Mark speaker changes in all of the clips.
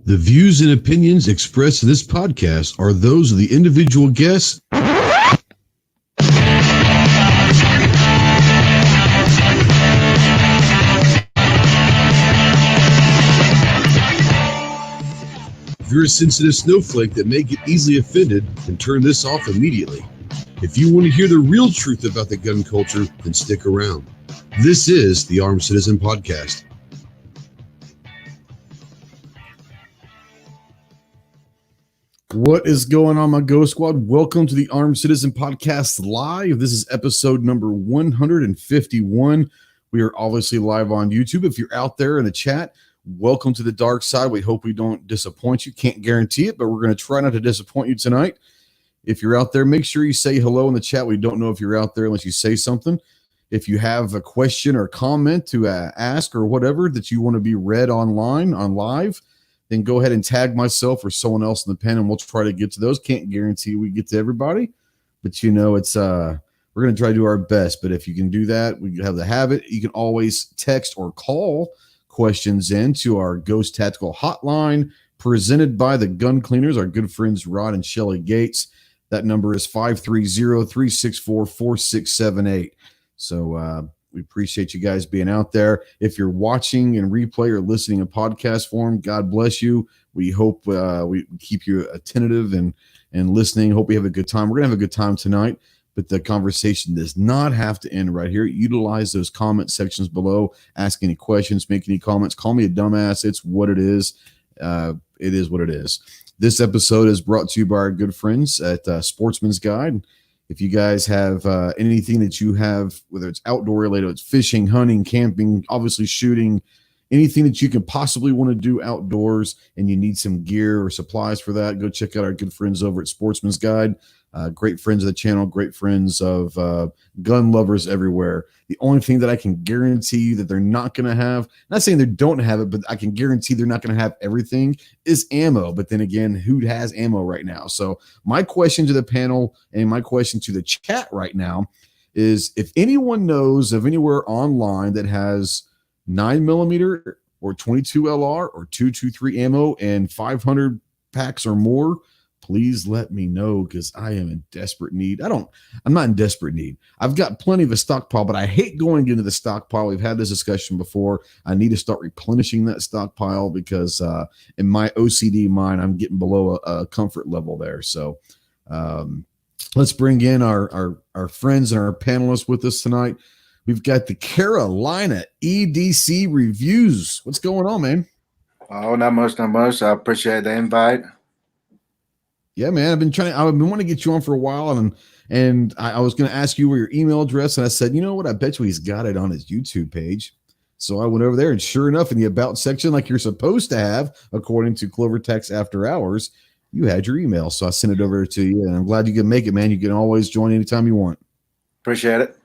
Speaker 1: The views and opinions expressed in this podcast are those of the individual guests. If you're a sensitive snowflake that may get easily offended, then turn this off immediately. If you want to hear the real truth about the gun culture, then stick around. This is the Armed Citizen Podcast. What is going on, my Ghost Squad? Welcome to the Armed Citizen Podcast Live. This is episode number 151. We are obviously live on YouTube. If you're out there in the chat, welcome to the dark side. We hope we don't disappoint you. Can't guarantee it, but we're going to try not to disappoint you tonight. If you're out there, make sure you say hello in the chat. We don't know if you're out there unless you say something. If you have a question or comment to ask or whatever that you want to be read online, on live, then go ahead and tag myself or someone else in the pen, and we'll try to get to those. Can't guarantee we get to everybody, but you know, it's we're going to try to do our best. But if you can do that, we have the habit. You can always text or call questions into our Ghost Tactical Hotline presented by the Gun Cleaners, our good friends Rod and Shelly Gates. That number is 530-364-4678. So we appreciate you guys being out there. If you're watching in replay or listening in podcast form, God bless you. We hope we keep you attentive and listening. Hope we have a good time. We're going to have a good time tonight, but the conversation does not have to end right here. Utilize those comment sections below. Ask any questions, make any comments. Call me a dumbass. It's what it is. It is what it is. This episode is brought to you by our good friends at Sportsman's Guide. If you guys have anything that you have, whether it's outdoor related, it's fishing, hunting, camping, obviously shooting, anything that you can possibly want to do outdoors and you need some gear or supplies for that, go check out our good friends over at Sportsman's Guide. Great friends of the channel, great friends of gun lovers everywhere. The only thing that I can guarantee you that they're not going to have, not saying they don't have it, but I can guarantee they're not going to have everything, is ammo. But then again, who has ammo right now? So my question to the panel and my question to the chat right now is, if anyone knows of anywhere online that has 9mm or 22 LR or 223 ammo and 500 packs or more, please let me know, because I am in desperate need. I'm not in desperate need. I've got plenty of a stockpile, but I hate going into the stockpile. We've had this discussion before. I need to start replenishing that stockpile because in my OCD mind, I'm getting below a comfort level there. So let's bring in our friends and our panelists with us tonight. We've got the Carolina EDC Reviews. What's going on, man?
Speaker 2: Oh, not much. I appreciate the invite.
Speaker 1: Yeah, man. I've been wanting to get you on for a while, and I was going to ask you where your email address, and I said, you know what? I bet you he's got it on his YouTube page. So I went over there, and sure enough, in the About section, like you're supposed to have, according to Clover Text After Hours, you had your email. So I sent it over to you, and I'm glad you can make it, man. You can always join anytime you want.
Speaker 2: Appreciate it.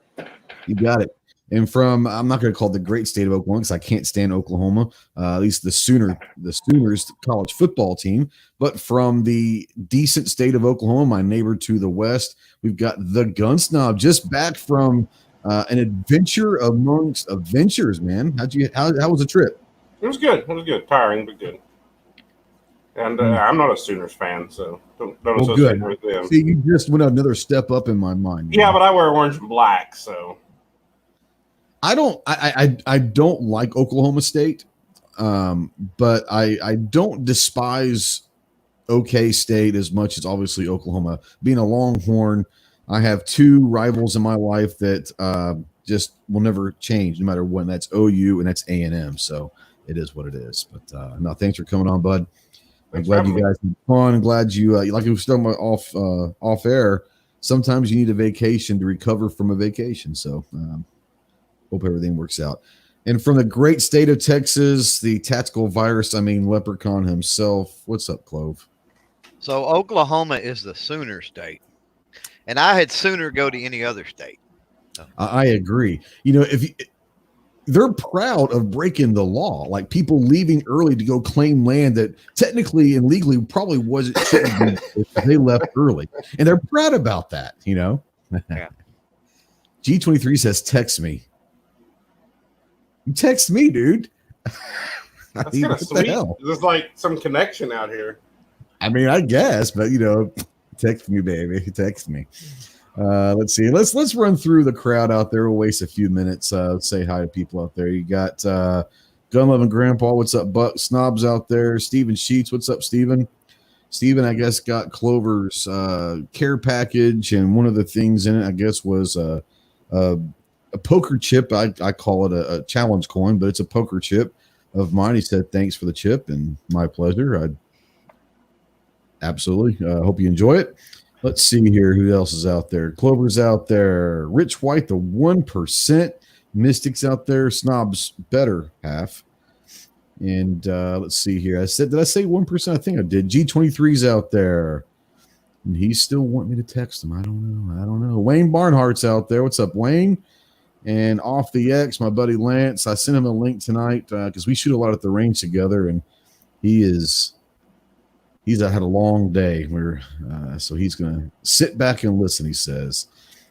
Speaker 1: You got it. And from, I'm not going to call it the great state of Oklahoma because I can't stand Oklahoma, at least the Sooners college football team. But from the decent state of Oklahoma, my neighbor to the west, we've got the Gun Snob, just back from an adventure amongst adventures, man. How was the trip?
Speaker 3: It was good. It was good. Tiring, but good. And I'm not a Sooners fan, so don't associate with them.
Speaker 1: See, you just went another step up in my mind.
Speaker 3: Yeah, but I wear orange and black, so.
Speaker 1: I don't like Oklahoma State, but I don't despise OK State as much as obviously Oklahoma. Being a Longhorn, I have two rivals in my life that just will never change, no matter when. That's OU and that's A&M. So it is what it is. But no, thanks for coming on, bud. I'm glad you guys had fun. I'm glad you like we were talking about off air. Sometimes you need a vacation to recover from a vacation. So. Hope everything works out. And from the great state of Texas, the tactical leprechaun himself. What's up, Clove?
Speaker 4: So Oklahoma is the Sooner state, and I had sooner go to any other state.
Speaker 1: I agree. You know, they're proud of breaking the law, like people leaving early to go claim land that technically and legally probably shouldn't be if they left early, and they're proud about that. You know.
Speaker 4: Yeah.
Speaker 1: G23 says, "Text me." You text me, dude.
Speaker 3: That's
Speaker 1: mean,
Speaker 3: kind of
Speaker 1: what the
Speaker 3: sweet.
Speaker 1: hell?
Speaker 3: There's like some connection out here.
Speaker 1: I mean, I guess, but text me, baby. Text me. Let's see. Let's run through the crowd out there. We'll waste a few minutes. Say hi to people out there. You got Gun Loving Grandpa. What's up, Buck? Snobs out there. Steven Sheets. What's up, Steven? Steven, I guess, got Clover's care package, and one of the things in it, I guess, was a poker chip. I call it a challenge coin, but it's a poker chip of mine. He said, thanks for the chip, and my pleasure. I absolutely hope you enjoy it. Let's see here. Who else is out there? Clover's out there. Rich White, the 1%. Mystics out there. Snob's better half. And let's see here. Did I say 1%? I think I did. G23's out there. And he's still wanting me to text him. I don't know. Wayne Barnhart's out there. What's up, Wayne? And Off the X, my buddy Lance. I sent him a link tonight because we shoot a lot at the range together, and he's had a long day. So he's gonna sit back and listen. He says,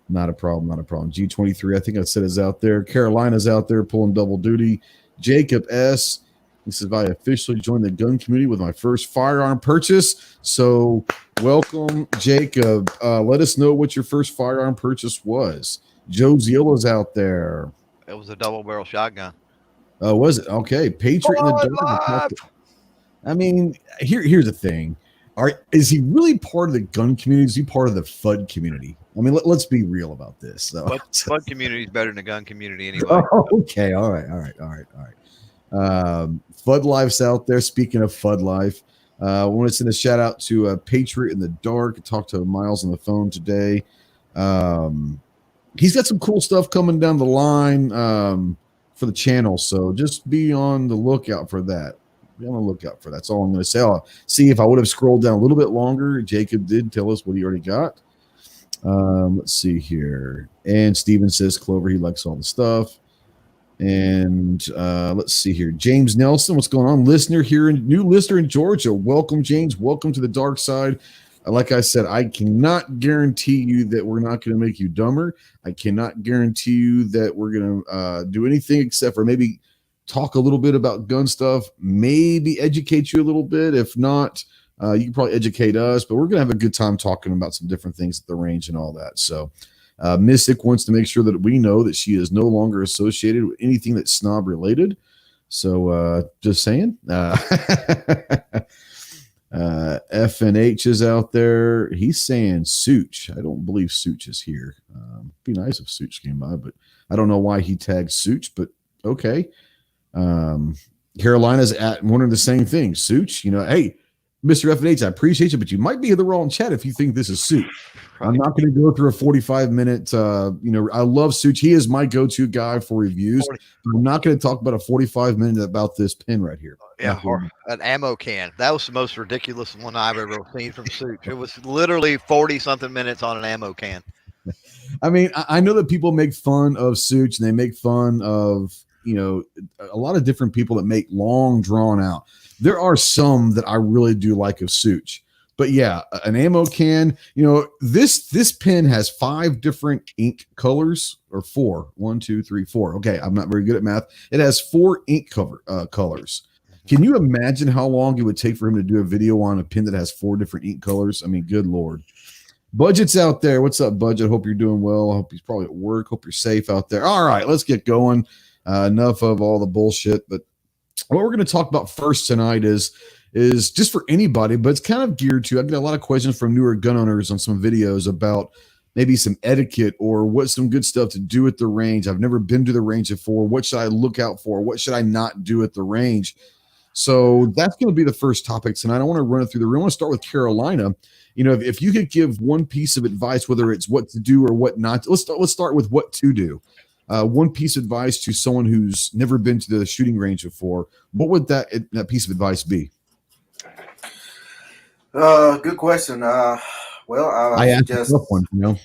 Speaker 1: not a problem. G23, I think I said, is out there. Carolina's out there pulling double duty. Jacob S. He says, I officially joined the gun community with my first firearm purchase. So welcome, Jacob. Let us know what your first firearm purchase was. Joe Ziola's out there.
Speaker 4: It was a double barrel shotgun.
Speaker 1: Was it? Okay. Patriot in the dark. I mean, here's the thing. Is he really part of the gun community? Is he part of the FUD community? I mean, let's be real about this. So.
Speaker 4: FUD community is better than the gun community anyway.
Speaker 1: Oh, okay. All right. FUD Life's out there. Speaking of FUD Life, I want to send a shout out to Patriot in the Dark. I talked to Miles on the phone today. He's got some cool stuff coming down the line for the channel. So just be on the lookout for that. That's all I'm going to say. I'll see if I would have scrolled down a little bit longer. Jacob did tell us what he already got. Let's see here. And Steven says Clover, he likes all the stuff. And let's see here. James Nelson, what's going on? New listener in Georgia. Welcome, James. Welcome to the dark side. Like I said, I cannot guarantee you that we're not going to make you dumber. I cannot guarantee you that we're going to do anything except for maybe talk a little bit about gun stuff, maybe educate you a little bit. If not, you can probably educate us, but we're going to have a good time talking about some different things at the range and all that. So Mystic wants to make sure that we know that she is no longer associated with anything that's snob related. So just saying. FNH is out there. He's saying Such. I don't believe Such is here. Be nice if Such came by, but I don't know why he tagged Such, but okay. Carolina's wondering the same thing. Such, hey, Mr. FNH, I appreciate you, but you might be in the wrong chat if you think this is Such. Right. I'm not going to go through a 45-minute, I love Such. He is my go-to guy for reviews. I'm not going to talk about a 45-minute about this pin right here.
Speaker 4: Yeah, or an ammo can. That was the most ridiculous one I've ever seen from Such. It was literally 40-something minutes on an ammo can.
Speaker 1: I mean, I know that people make fun of Such, and they make fun of, a lot of different people that make long drawn out. There are some that I really do like of Such. But yeah, an ammo can, this pen has 5 different ink colors, or 4. 1, 2, 3, 4. Okay, I'm not very good at math. It has 4 ink colors. Can you imagine how long it would take for him to do a video on a pen that has 4 different ink colors? I mean, good Lord. Budget's out there. What's up, Budget? Hope you're doing well. I hope he's probably at work. Hope you're safe out there. All right, let's get going. Enough of all the bullshit. But what we're going to talk about first tonight is just for anybody, but it's kind of geared to, I get a lot of questions from newer gun owners on some videos about maybe some etiquette or what's some good stuff to do at the range. I've never been to the range before. What should I look out for? What should I not do at the range? So that's going to be the first topic tonight. I want to run it through the room. I want to start with Carolina. If you could give one piece of advice, whether it's what to do or what not to, let's start with what to do. One piece of advice to someone who's never been to the shooting range before. What would that piece of advice be?
Speaker 2: Good question. I suggest
Speaker 1: one,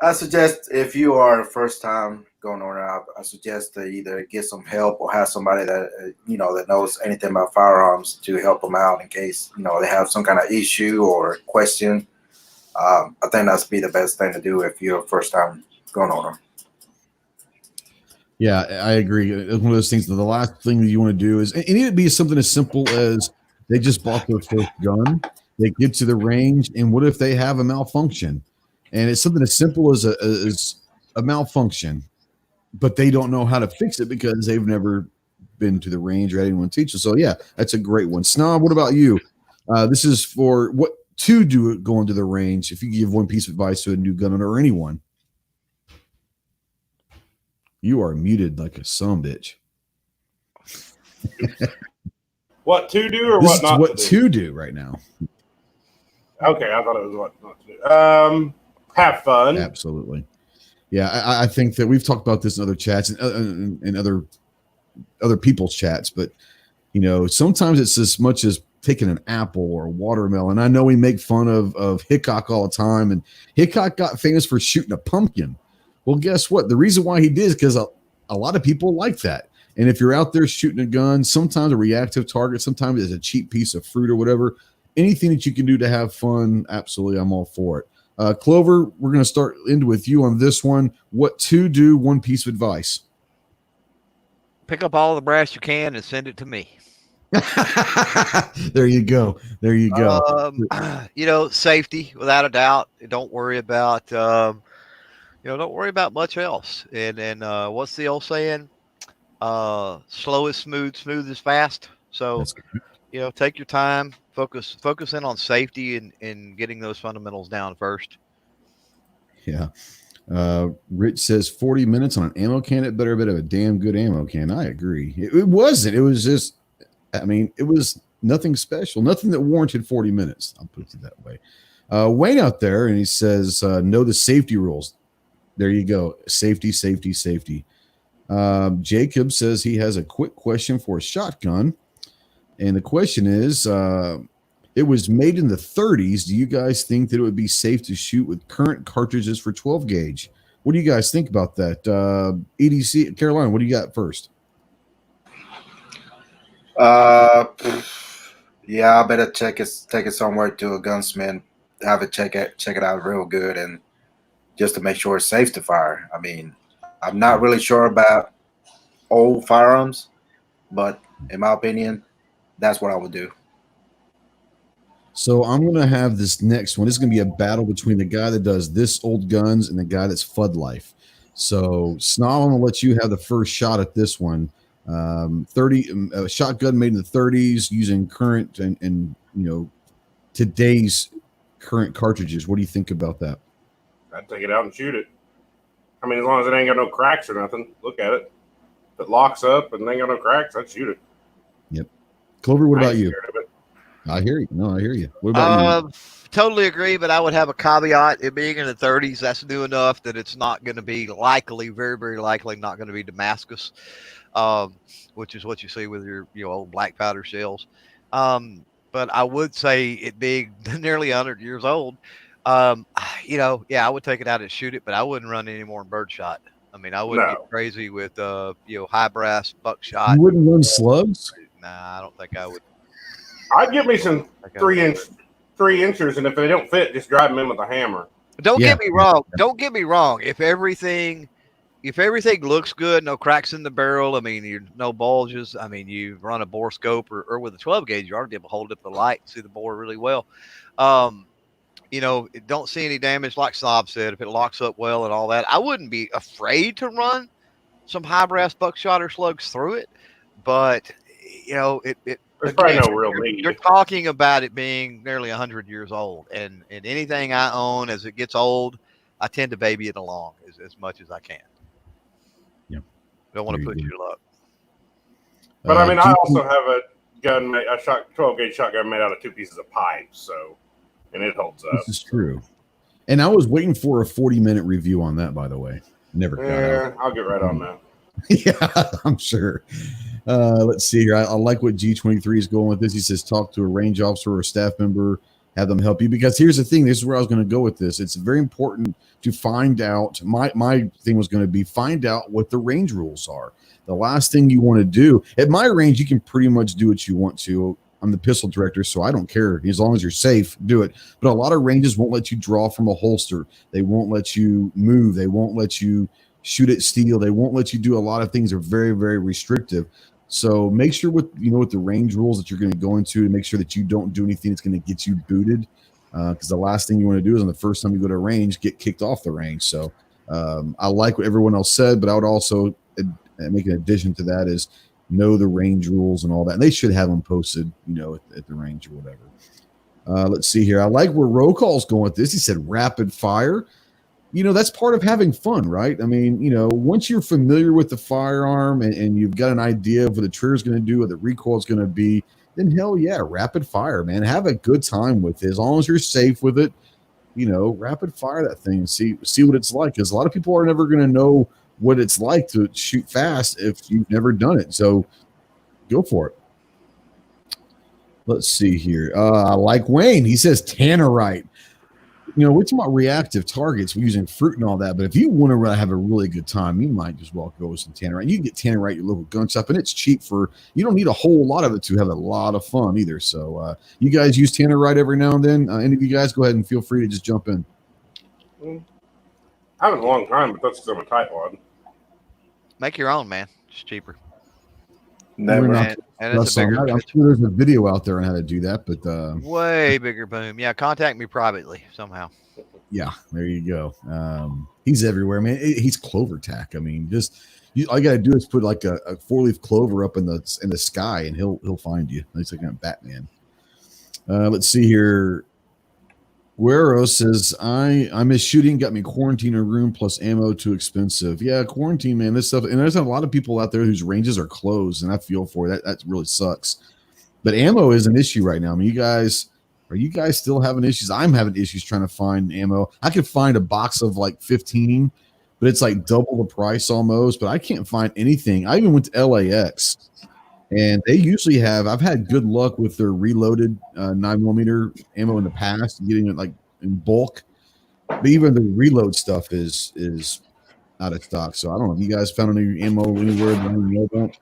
Speaker 2: I suggest if you are a first time gun owner, I suggest to either get some help or have somebody that that knows anything about firearms to help them out in case they have some kind of issue or question. I think that's be the best thing to do if you're a first time gun owner.
Speaker 1: Yeah, I agree. It's one of those things that the last thing that you want to do is, and it'd be something as simple as they just bought their first gun, they get to the range, and what if they have a malfunction? And it's something as simple as a malfunction, but they don't know how to fix it because they've never been to the range or had anyone teach them. So yeah, that's a great one. Snob, what about you? This is for what to do going to the range. If you give one piece of advice to a new gun owner or anyone. You are muted like a sumbitch.
Speaker 3: What to do or
Speaker 1: This
Speaker 3: what
Speaker 1: is
Speaker 3: not
Speaker 1: what
Speaker 3: to
Speaker 1: do right now.
Speaker 3: Okay, I thought it was what not to do. Have fun.
Speaker 1: Absolutely. Yeah, I think that we've talked about this in other chats and other people's chats, but you know, sometimes it's as much as taking an apple or a watermelon. I know we make fun of Hickok all the time, and Hickok got famous for shooting a pumpkin. Well, guess what? The reason why he did is because a lot of people like that. And if you're out there shooting a gun, sometimes a reactive target, sometimes it's a cheap piece of fruit or whatever. Anything that you can do to have fun, absolutely, I'm all for it. Clover, we're going to start into with you on this one. What to do? One piece of advice.
Speaker 4: Pick up all the brass you can and send it to me.
Speaker 1: There you go. There you go.
Speaker 4: You know, safety without a doubt. Don't worry about don't worry about much else. And what's the old saying? Slow is smooth, smooth is fast. So take your time, focus in on safety and getting those fundamentals down first.
Speaker 1: Yeah. Rich says 40 minutes on an ammo can. It better have a damn good ammo can. I agree. It wasn't. It was just, it was nothing special, nothing that warranted 40 minutes. I'll put it that way. Wayne out there, and he says, know the safety rules. There you go. Safety, safety, safety. Jacob says he has a quick question for a shotgun. And the question is, it was made in the 30s. Do you guys think that it would be safe to shoot with current cartridges for 12 gauge? What do you guys think about that? EDC, Carolina, what do you got first?
Speaker 2: Yeah, I better take it somewhere to a gunsmith, have it check it out real good, and just to make sure it's safe to fire. I mean, I'm not really sure about old firearms, but in my opinion, that's what I would do.
Speaker 1: So I'm going to have this next one. This is going to be a battle between the guy that does this old guns and the guy that's Fud Life. So Snob, I'm going to let you have the first shot at this one. 30 shotgun made in the 30s using current and today's current cartridges. What do you think about that?
Speaker 3: I'd take it out and shoot it. I mean, as long as it ain't got no cracks or nothing, look at it. If it locks up and ain't got no cracks, I'd shoot it.
Speaker 1: Yep. Clover, what about you? I hear you. No, I hear you. What about you?
Speaker 4: Totally agree, but I would have a caveat. It being in the 30s, that's new enough that it's not going to be likely, very, very likely not going to be Damascus, which is what you see with your old black powder shells. But I would say it being nearly 100 years old, I would take it out and shoot it, but I wouldn't run any more in birdshot. I mean, I wouldn't get crazy with high brass buckshot.
Speaker 1: You wouldn't run slugs?
Speaker 4: Nah, I don't think I would.
Speaker 3: I'd give me some 3 inchers, and if they don't fit, just drive them in with a hammer.
Speaker 4: Don't get me wrong. Don't get me wrong. If everything looks good, no cracks in the barrel, I mean, no bulges. I mean, you run a bore scope or with a 12 gauge, you ought to be able to hold up the light, see the bore really well. Don't see any damage, like Snob said. If it locks up well and all that, I wouldn't be afraid to run some high brass buckshot or slugs through it. But
Speaker 3: there's probably no real need.
Speaker 4: You're talking about it being nearly 100 years old, and anything I own as it gets old, I tend to baby it along as much as I can.
Speaker 1: Yep.
Speaker 4: Don't want to push your luck.
Speaker 3: But I mean, I also have a gun, a 12 gauge shotgun made out of 2 pieces of pipe, and it holds up.
Speaker 1: This is true. And I was waiting for a 40-minute review on that, by the way. Never got out.
Speaker 3: I'll get right on that.
Speaker 1: Yeah, I'm sure. Let's see here. I like what G23 is going with this. He says, talk to a range officer or a staff member, have them help you. Because here's the thing. This is where I was going to go with this. It's very important to find out. My thing was going to be find out what the range rules are. The last thing you want to do at my range, you can pretty much do what you want to. I'm the pistol director, so I don't care. As long as you're safe, do it. But a lot of ranges won't let you draw from a holster. They won't let you move. They won't let you shoot at steel. They won't let you do a lot of things. They're very, very restrictive. So make sure with the range rules that you're going to go into to make sure that you don't do anything that's going to get you booted. Because the last thing you want to do is on the first time you go to a range, get kicked off the range. So I like what everyone else said, but I would also make an addition to that is know the range rules and all that. And they should have them posted, at the range or whatever. Let's see here. I like where roll call's going with this. He said rapid fire. That's part of having fun, right? I mean, once you're familiar with the firearm and you've got an idea of what the trigger is going to do, what the recoil is going to be, then hell yeah, rapid fire, man. Have a good time with it. As long as you're safe with it, rapid fire that thing and see what it's like. Because a lot of people are never going to know what it's like to shoot fast if you've never done it. So go for it. Let's see here. I like Wayne. He says tannerite. We're talking about reactive targets. We're using fruit and all that. But if you want to have a really good time, you might as well go with some tannerite. You can get tannerite at your local gun shop, and it's cheap you don't need a whole lot of it to have a lot of fun either. So you guys use tannerite every now and then. Any of you guys, go ahead and feel free to just jump in.
Speaker 3: I haven't in a long time, but that's because I'm a tightwad.
Speaker 4: Make your own, man. It's cheaper.
Speaker 2: Never.
Speaker 4: And it's a bigger.
Speaker 1: I'm sure there's a video out there on how to do that, but
Speaker 4: way bigger boom. Yeah, contact me privately somehow.
Speaker 1: Yeah, there you go. He's everywhere, man. He's clover tack. I mean, all you gotta do is put like a 4-leaf clover up in the sky, and he'll find you. He's like a Batman. Let's see here. Guero says, I miss shooting, got me quarantined in a room plus ammo too expensive. Yeah, quarantine, man, this stuff. And there's a lot of people out there whose ranges are closed, and I feel for it. That really sucks. But ammo is an issue right now. I mean, are you guys still having issues? I'm having issues trying to find ammo. I could find a box of like 15, but it's like double the price almost. But I can't find anything. I even went to LAX. And they usually I've had good luck with their reloaded 9mm ammo in the past, getting it like in bulk. But even the reload stuff is out of stock. So I don't know if you guys found any ammo anywhere that you know about.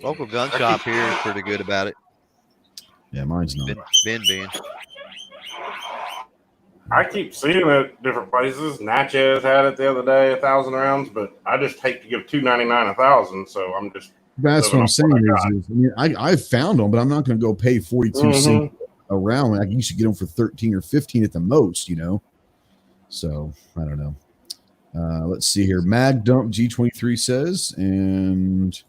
Speaker 4: Local gun shop here is pretty good about it.
Speaker 1: Yeah, mine's not.
Speaker 4: Ben.
Speaker 3: I keep seeing it at different places. Natchez had it the other day, 1,000 rounds, but I just hate to give $299 1,000, so I'm just.
Speaker 1: That's what I'm saying. I found them, but I'm not going to go pay 42 cents a round. Like you should get them for 13 or 15 at the most, So I don't know. Let's see here. Mag Dump G23 says, and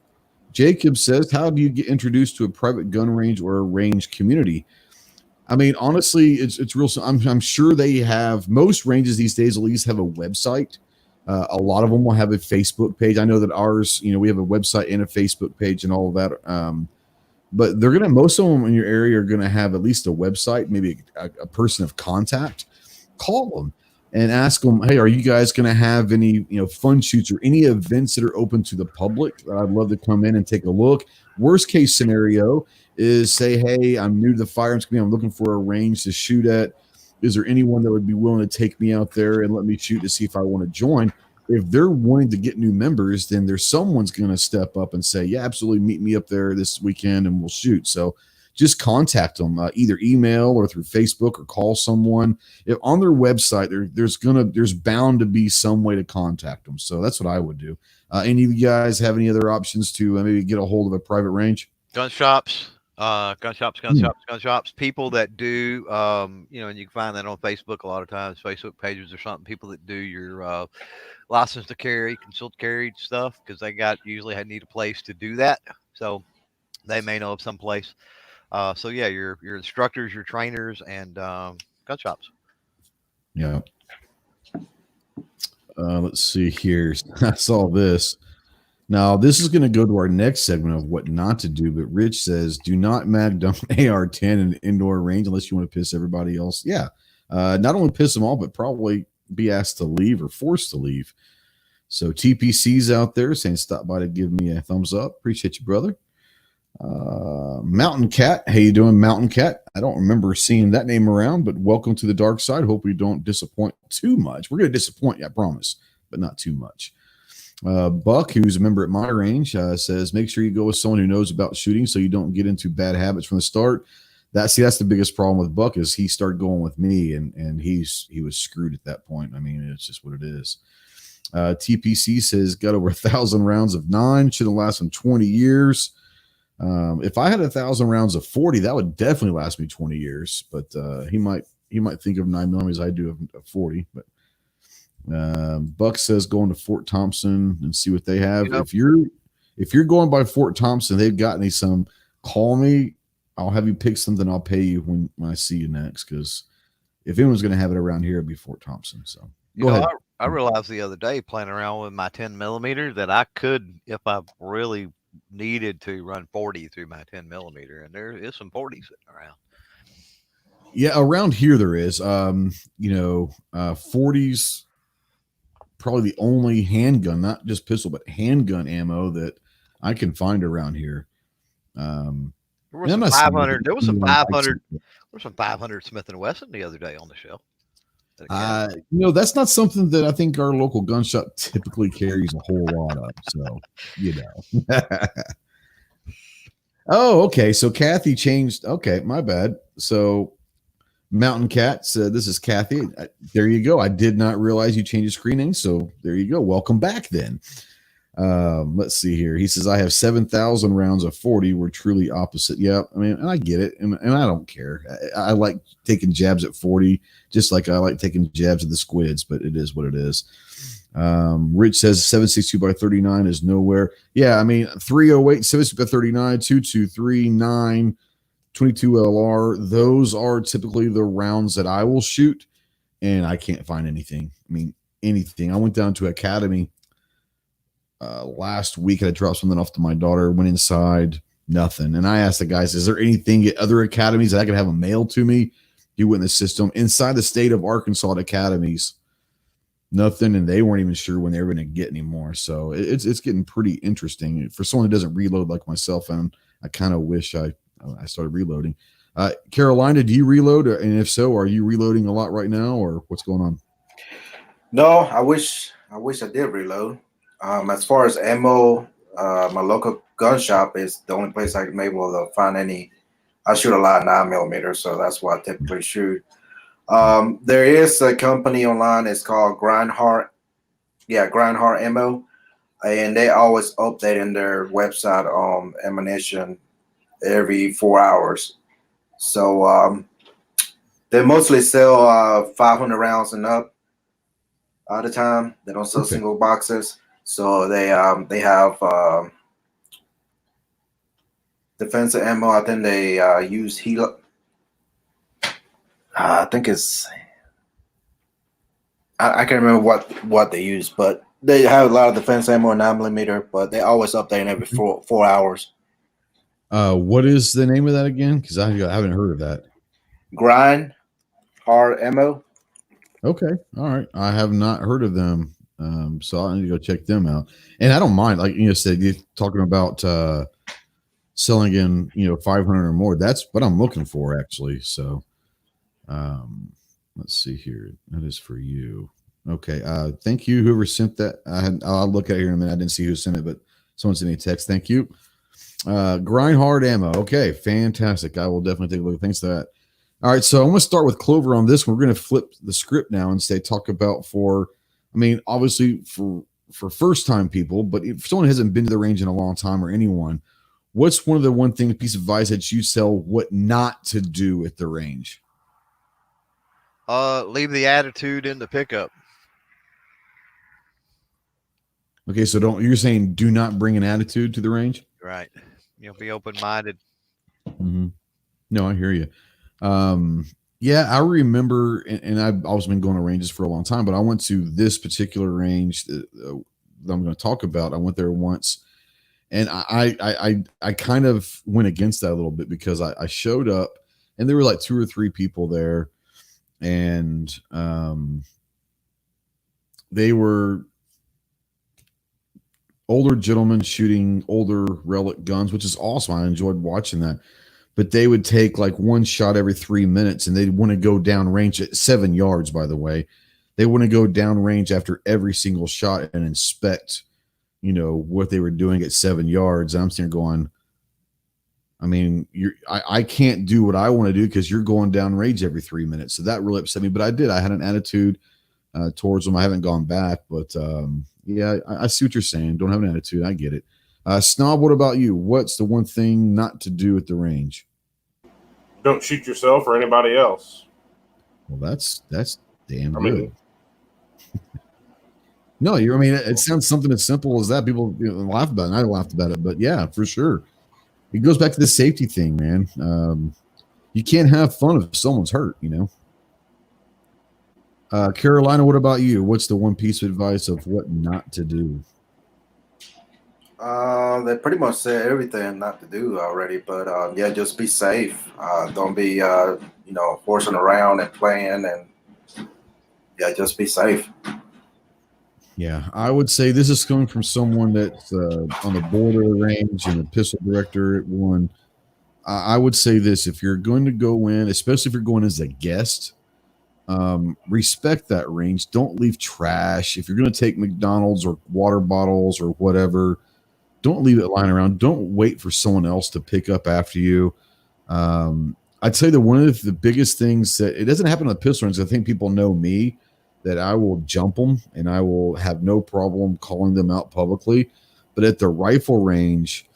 Speaker 1: Jacob says, how do you get introduced to a private gun range or a range community? I mean, honestly, it's real. I'm sure they have, most ranges these days at least have a website. A lot of them will have a Facebook page. I know that ours, we have a website and a Facebook page and all of that. But most of them in your area are going to have at least a website, maybe a person of contact. Call them and ask them, hey, are you guys going to have any, fun shoots or any events that are open to the public that I'd love to come in and take a look? Worst case scenario is say, hey, I'm new to the firearms community. I'm looking for a range to shoot at. Is there anyone that would be willing to take me out there and let me shoot to see if I want to join? If they're wanting to get new members, then there's someone's going to step up and say, yeah, absolutely, meet me up there this weekend and we'll shoot. So just contact them, either email or through Facebook or call someone. If on their website, there's bound to be some way to contact them. So that's what I would do. Any of you guys have any other options to maybe get a hold of a private range?
Speaker 4: Gun shops. People that do, and you can find that on Facebook a lot of times, Facebook pages or something. People that do your license to carry, concealed carry stuff, because they usually need a place to do that. So they may know of some place. So yeah, your instructors, your trainers, and gun shops.
Speaker 1: Yeah. Let's see here. I saw this. Now, this is going to go to our next segment of what not to do, but Rich says, do not mag dump AR-10 in an indoor range unless you want to piss everybody else. Yeah. Not only piss them all, but probably be asked to leave or forced to leave. So TPC's out there saying, stop by to give me a thumbs up. Appreciate you, brother. Mountain Cat. How you doing, Mountain Cat? I don't remember seeing that name around, but welcome to the dark side. Hope we don't disappoint too much. We're going to disappoint you, I promise, but not too much. Buck, who's a member at my range, says, make sure you go with someone who knows about shooting so you don't get into bad habits from the start. That's the biggest problem with Buck is he started going with me and he was screwed at that point. I mean, it's just what it is. TPC says got over 1,000 rounds of 9, should have lasted him 20 years. If I had 1,000 rounds of 40, that would definitely last me 20 years. But he might think of 9mm as I do of 40. But Buck says going to Fort Thompson and see what they have. If you're going by Fort Thompson, they've got me some. Call me. I'll have you pick something. I'll pay you when I see you next. Because if anyone's going to have it around here, it'd be Fort Thompson. So go ahead.
Speaker 4: I realized the other day playing around with my 10mm that I could, if I really needed to, run 40 through my 10mm, and there is some 40s sitting around.
Speaker 1: Yeah, around here there is. 40s probably the only handgun, not just pistol, but handgun ammo that I can find around here.
Speaker 4: There was some 500. There was some 500. There was some 500 Smith and Wesson the other day on the shelf.
Speaker 1: That's not something that I think our local gun shop typically carries a whole lot of. So, Oh, okay. So Kathy changed. Okay, my bad. So Mountain Cat said, "This is Kathy." There you go. I did not realize you changed your screen name. So there you go. Welcome back then. Let's see here. He says, I have 7,000 rounds of 40. We're truly opposite. Yeah, I mean, and I get it. And I don't care. I like taking jabs at 40, just like I like taking jabs at the squids, but it is what it is. Rich says 762 by 39 is nowhere. Yeah, I mean, 308, 762 by 39, 223, 9, 22 LR. Those are typically the rounds that I will shoot, and I can't find anything. I mean, anything. I went down to Academy last week and I dropped something off to my daughter, went inside, nothing. And I asked the guys, is there anything at other academies that I could have them mailed to me? You went in the system inside the state of Arkansas academies, nothing. And they weren't even sure when they were going to get any more. So it's getting pretty interesting for someone who doesn't reload like myself. And I kind of wish I started reloading. Carolina, do you reload? And if so, are you reloading a lot right now or what's going on?
Speaker 2: No, I wish I did reload. As far as ammo, my local gun shop is the only place I can be able to find any. I shoot a lot of 9mm, so that's what I typically shoot. There is a company online. It's called Grindheart. Yeah, Grindheart Ammo, and they always updating their website on ammunition every 4 hours. So they mostly sell 500 rounds and up at a time. They don't sell single boxes. So they have defensive ammo. I think they use Helo. I think it's I can't remember what they use, but they have a lot of defense ammo 9mm. But they always update every 4 hours.
Speaker 1: What is the name of that again? Because I haven't heard of that.
Speaker 2: Grind Hard Ammo.
Speaker 1: Okay, all right. I have not heard of them. So I need to go check them out. And I don't mind, like you said, you're talking about selling in 500 or more. That's what I'm looking for, actually. So let's see here. That is for you. Okay. Thank you, whoever sent that. I'll look at it here in a minute. I didn't see who sent it, but someone sent me a text. Thank you. Grind Hard Ammo. Okay, fantastic. I will definitely take a look. Thanks for that. All right, so I'm going to start with Clover on this. We're going to flip the script now and talk about obviously for first-time people, but if someone hasn't been to the range in a long time or anyone, what's one piece of advice that you tell what not to do at the range?
Speaker 4: Leave the attitude in the pickup.
Speaker 1: Okay, so you're saying do not bring an attitude to the range?
Speaker 4: Right. Be open-minded.
Speaker 1: Mm-hmm. No, I hear you. Yeah, I remember, and I've always been going to ranges for a long time, but I went to this particular range that I'm going to talk about. I went there once, and I kind of went against that a little bit because I showed up, and there were like 2 or 3 people there, and they were older gentlemen shooting older relic guns, which is awesome. I enjoyed watching that. But they would take like one shot every 3 minutes, and they'd want to go down range at 7 yards, by the way. They want to go down range after every single shot and inspect, what they were doing at 7 yards. And I'm sitting there going, I mean, I can't do what I want to do because you're going down range every 3 minutes. So that really upset me. But I did. I had an attitude. towards them. I haven't gone back, but yeah, I see what you're saying. Don't have an attitude. I get it. Snob, what about you? What's the one thing not to do at the range?
Speaker 3: Don't shoot yourself or anybody else.
Speaker 1: Well, that's damn
Speaker 3: I
Speaker 1: good.
Speaker 3: mean,
Speaker 1: No, I mean, it sounds something as simple as that. People laugh about it. And I laughed about it, but yeah, for sure. It goes back to the safety thing, man. You can't have fun if someone's hurt, Carolina, what about you? What's the one piece of advice of what not to do?
Speaker 2: They pretty much said everything not to do already, but yeah, just be safe. Don't be horsing around and playing, and yeah, just be safe.
Speaker 1: Yeah, I would say this is coming from someone that's on the board of the range and a pistol director at one. I would say this: if you're going to go in, especially if you're going as a guest, respect that range. Don't leave trash. If you're going to take McDonald's or water bottles or whatever, don't leave it lying around. Don't wait for someone else to pick up after you. I'd say that one of the biggest things that it doesn't happen on the pistol range. I think people know me that I will jump them and I will have no problem calling them out publicly. But at the rifle range,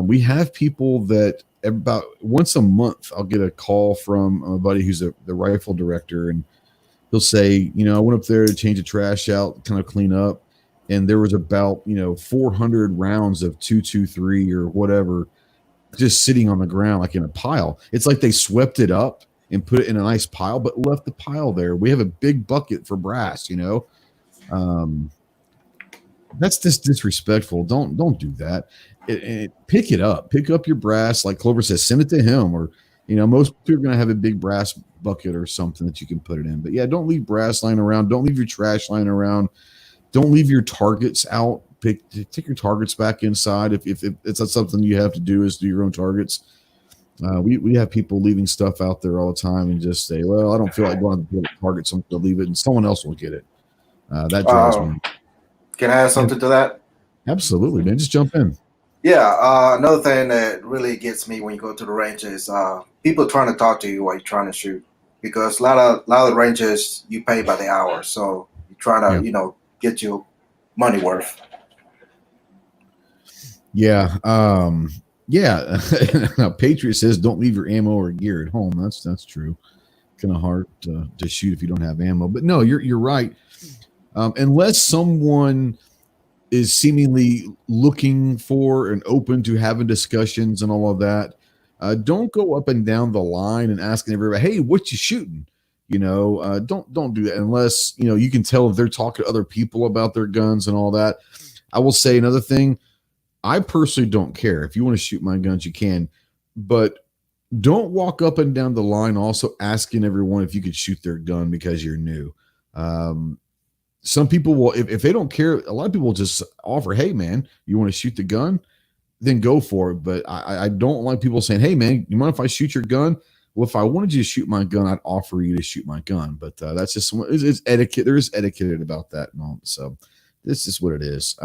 Speaker 1: we have people that about once a month, I'll get a call from a buddy who's the rifle director, and he'll say, I went up there to change the trash out, kind of clean up. And there was about, 400 rounds of 223 or whatever, just sitting on the ground, like in a pile. It's like they swept it up and put it in a nice pile, but left the pile there. We have a big bucket for brass, that's just disrespectful. Don't do that. Pick it up. Pick up your brass. Like Clover says, send it to him, or, most people are going to have a big brass bucket or something that you can put it in. But yeah, don't leave brass lying around. Don't leave your trash lying around. Don't leave your targets out. Take your targets back inside. If it's not something you have to do, is do your own targets. We have people leaving stuff out there all the time and just say, well, I don't feel like going to the target, so I'm going to leave it, and someone else will get it. That drives me.
Speaker 2: Can I add something to that?
Speaker 1: Absolutely, man. Just jump in.
Speaker 2: Yeah, another thing that really gets me when you go to the range is people trying to talk to you while you're trying to shoot, because a lot of the ranges you pay by the hour, so you're trying to get your money worth.
Speaker 1: Yeah. Yeah. Patriot says don't leave your ammo or gear at home. That's true. Kind of hard to shoot if you don't have ammo. But no, you're right. Unless someone is seemingly looking for and open to having discussions and all of that, don't go up and down the line and asking everybody, hey, what you shooting? Don't do that unless you can tell if they're talking to other people about their guns and all that. I will say another thing. I personally don't care. If you want to shoot my guns, you can, but don't walk up and down the line also asking everyone if you could shoot their gun because you're new. Some people will, if they don't care, a lot of people will just offer, hey man, you want to shoot the gun? Then go for it. But I don't like people saying, hey man, you mind if I shoot your gun? Well, if I wanted you to shoot my gun, I'd offer you to shoot my gun. But that's just it's etiquette. There is etiquette about that and all. So this is what it is.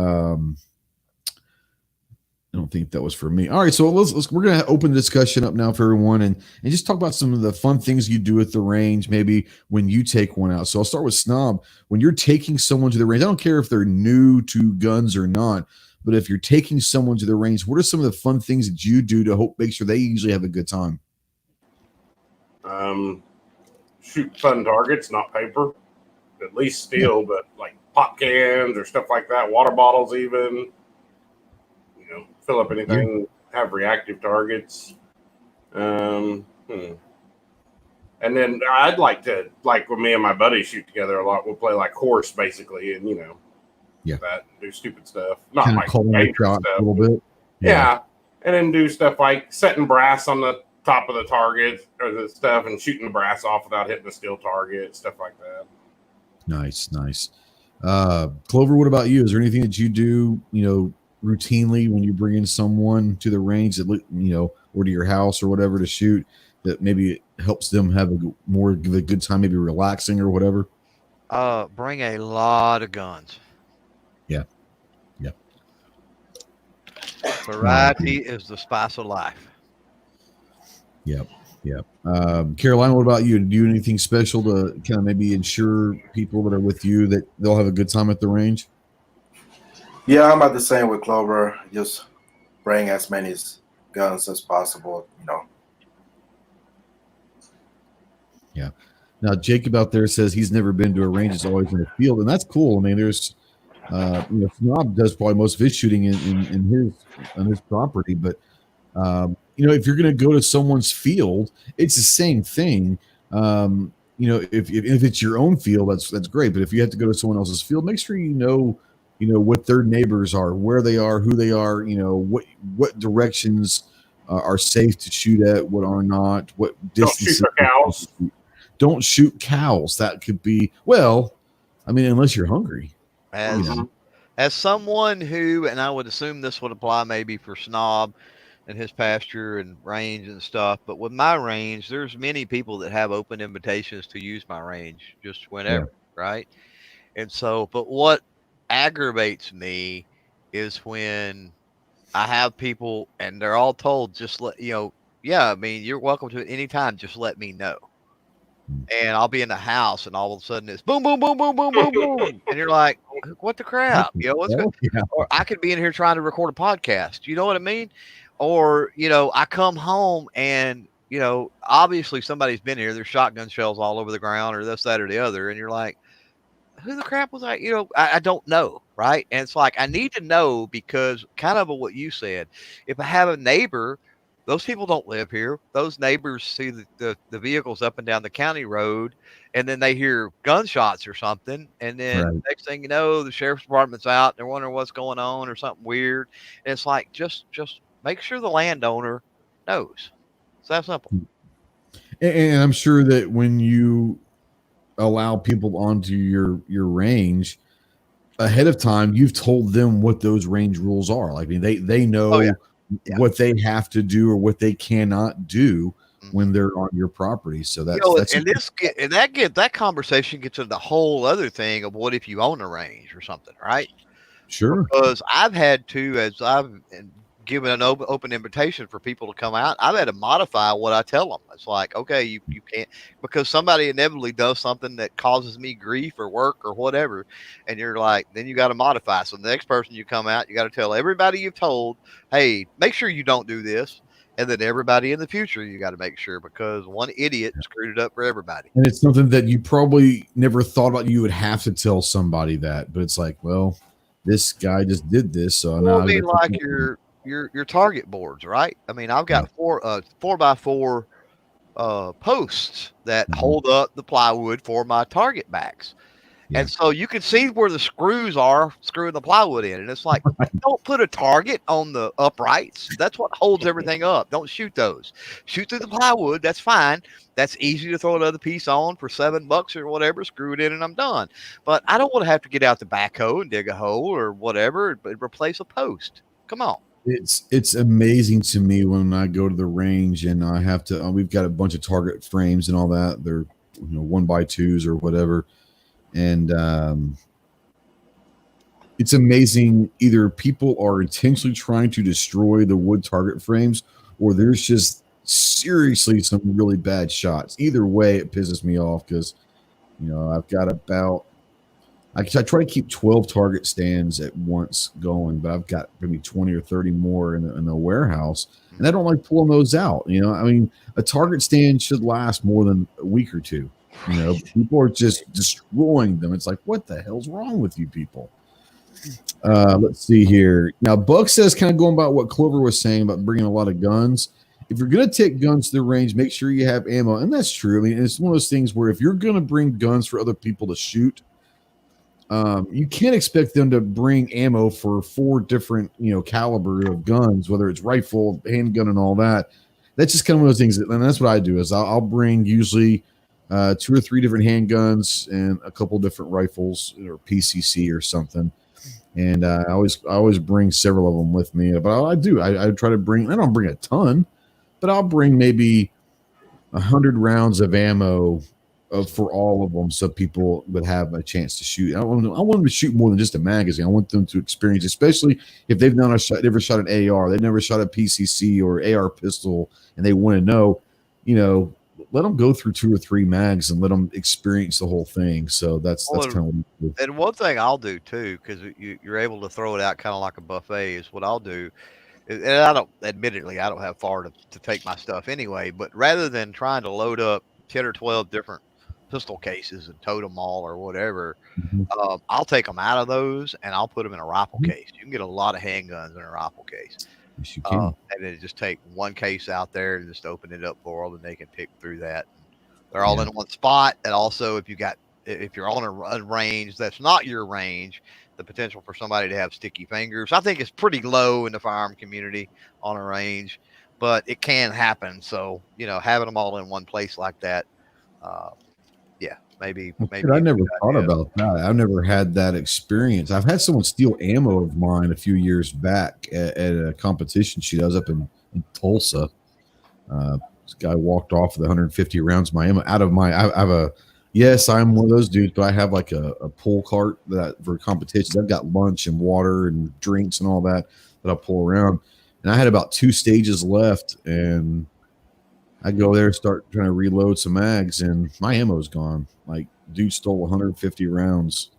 Speaker 1: I don't think that was for me. All right, so we're gonna open the discussion up now for everyone and just talk about some of the fun things you do at the range, maybe when you take one out. So I'll start with Snob. When you're taking someone to the range, I don't care if they're new to guns or not, but if you're taking someone to the range, what are some of the fun things that you do to make sure they usually have a good time?
Speaker 3: Shoot fun targets, not paper. At least steel, but like pop cans or stuff like that, water bottles even. Fill up anything, have reactive targets. And then I'd like to, like when me and my buddies shoot together a lot, we'll play like horse basically, and that, do stupid stuff. Not
Speaker 1: kind
Speaker 3: like
Speaker 1: of
Speaker 3: dangerous stuff.
Speaker 1: A little bit.
Speaker 3: Yeah. And then do stuff like setting brass on the top of the target or the stuff and shooting the brass off without hitting the steel target, stuff like that.
Speaker 1: Nice. Clover, what about you? Is there anything that you do, routinely when you bring in someone to the range that or to your house or whatever to shoot that maybe helps them have a good time, maybe relaxing or whatever?
Speaker 4: Bring a lot of guns.
Speaker 1: Yeah.
Speaker 4: Variety is the spice of life.
Speaker 1: Yep. Yeah. Carolina, what about you? Do you do anything special to kind of maybe ensure people that are with you that they'll have a good time at the range?
Speaker 2: Yeah, I'm about the same with Clover. Just bring as many guns as possible.
Speaker 1: Yeah. Now, Jacob out there says he's never been to a range. It's always in the field, and that's cool. I mean, there's, Snob does probably most of his shooting in his on his property, but if you're going to go to someone's field, it's the same thing. If it's your own field, that's great. But if you have to go to someone else's field, make sure you know what their neighbors are, where they are, who they are. What directions are safe to shoot at, what are not, what distance.
Speaker 3: Don't shoot the cows.
Speaker 1: Don't shoot cows. That could be unless you're hungry.
Speaker 4: As someone who, and I would assume this would apply maybe for Snob and his pasture and range and stuff, but with my range, there's many people that have open invitations to use my range just whenever, right? And so, but what aggravates me is when I have people and they're all told, just let, you're welcome to it anytime, just let me know. And I'll be in the house and all of a sudden it's boom, boom, boom, boom, boom, boom, boom. And you're like, what the crap? What's going on? Yeah. Or I could be in here trying to record a podcast. You know what I mean? Or, I come home and, obviously somebody's been here. There's shotgun shells all over the ground or this, that, or the other. And you're like, who the crap was I? I don't know. Right. And it's like, I need to know because kind of what you said, if I have a neighbor, those people don't live here. Those neighbors see the vehicles up and down the county road, and then they hear gunshots or something. And then next thing you know, the sheriff's department's out. And they're wondering what's going on or something weird. And it's like, just make sure the landowner knows. It's that simple.
Speaker 1: And I'm sure that when you allow people onto your range ahead of time, you've told them what those range rules are. Like, they know what they have to do or what they cannot do when they're on your property. So
Speaker 4: that conversation gets into the whole other thing of what if you own a range or something, right?
Speaker 1: Sure.
Speaker 4: Because I've had to, as I've given an open invitation for people to come out, I've had to modify what I tell them. It's like, okay, you can't, because somebody inevitably does something that causes me grief or work or whatever. And you're like, then you got to modify. So the next person you come out, you got to tell everybody you've told, hey, make sure you don't do this. And then everybody in the future, you got to make sure, because one idiot screwed it up for everybody.
Speaker 1: And it's something that you probably never thought about. You would have to tell somebody that, but it's like, well, this guy just did this. So now
Speaker 4: it'll be like your target boards, right? I mean, I've got 4x4 posts that hold up the plywood for my target backs. And so you can see where the screws are screwing the plywood in. And it's like, don't put a target on the uprights. That's what holds everything up. Don't shoot those. Shoot through the plywood. That's fine. That's easy to throw another piece on for $7 or whatever. Screw it in and I'm done. But I don't want to have to get out the backhoe and dig a hole or whatever, but replace a post. Come on.
Speaker 1: It's amazing to me when I go to the range and I have to. We've got a bunch of target frames and all that. They're 1x2s or whatever, and it's amazing. Either people are intentionally trying to destroy the wood target frames, or there's just seriously some really bad shots. Either way, it pisses me off because I've got about. I try to keep 12 target stands at once going, but I've got maybe 20 or 30 more in the warehouse, and I don't like pulling those out. A target stand should last more than a week or two. People are just destroying them. It's like, what the hell's wrong with you people? Let's see here. Now, Buck says, kind of going about what Clover was saying about bringing a lot of guns. If you're going to take guns to the range, make sure you have ammo, and that's true. I mean, it's one of those things where if you're going to bring guns for other people to shoot, you can't expect them to bring ammo for 4 different, caliber of guns, whether it's rifle, handgun, and all that. That's just kind of one of those things. And that's what I do is I'll bring usually 2 or 3 different handguns and a couple different rifles or PCC or something. And I always bring several of them with me. But I try to bring. I don't bring a ton, but I'll bring maybe 100 rounds of ammo for all of them, so people would have a chance to shoot. I want them to shoot more than just a magazine. I want them to experience, especially if they've never shot an AR, they've never shot a PCC or AR pistol, and they want to know. let them go through 2 or 3 mags and let them experience the whole thing. So that's
Speaker 4: Well,
Speaker 1: kind of what we do.
Speaker 4: and one thing I'll do too, because you're able to throw it out kind of like a buffet, is what I'll do. And I don't, admittedly, I don't have far to take my stuff anyway. But rather than trying to load up 10 or 12 different pistol cases and tote them all or whatever,
Speaker 1: Mhm.
Speaker 4: I'll take them out of those and I'll put them in a rifle
Speaker 1: Mhm.
Speaker 4: case. You can get a lot of handguns in a rifle case.
Speaker 1: Yes, you can.
Speaker 4: And then just take one case out there and just open it up for them, and they can pick through that. They're all
Speaker 1: Yeah.
Speaker 4: in one spot. And also, if you're on a range that's not your range, the potential for somebody to have sticky fingers, I think, is pretty low in the firearm community on a range, but it can happen. So having them all in one place like that, yeah, maybe
Speaker 1: Shit, I
Speaker 4: a
Speaker 1: never
Speaker 4: good
Speaker 1: thought
Speaker 4: idea.
Speaker 1: about that. I've never had that experience. I've had someone steal ammo of mine a few years back at a competition shoot. I was up in Tulsa. This guy walked off with 150 rounds of my ammo out of my. I have a. Yes, I'm one of those dudes, but I have like a pull cart that for competitions. I've got lunch and water and drinks and all that I pull around. And I had about 2 stages left, and I go there, start trying to reload some mags, and my ammo's gone. Like, dude stole 150 rounds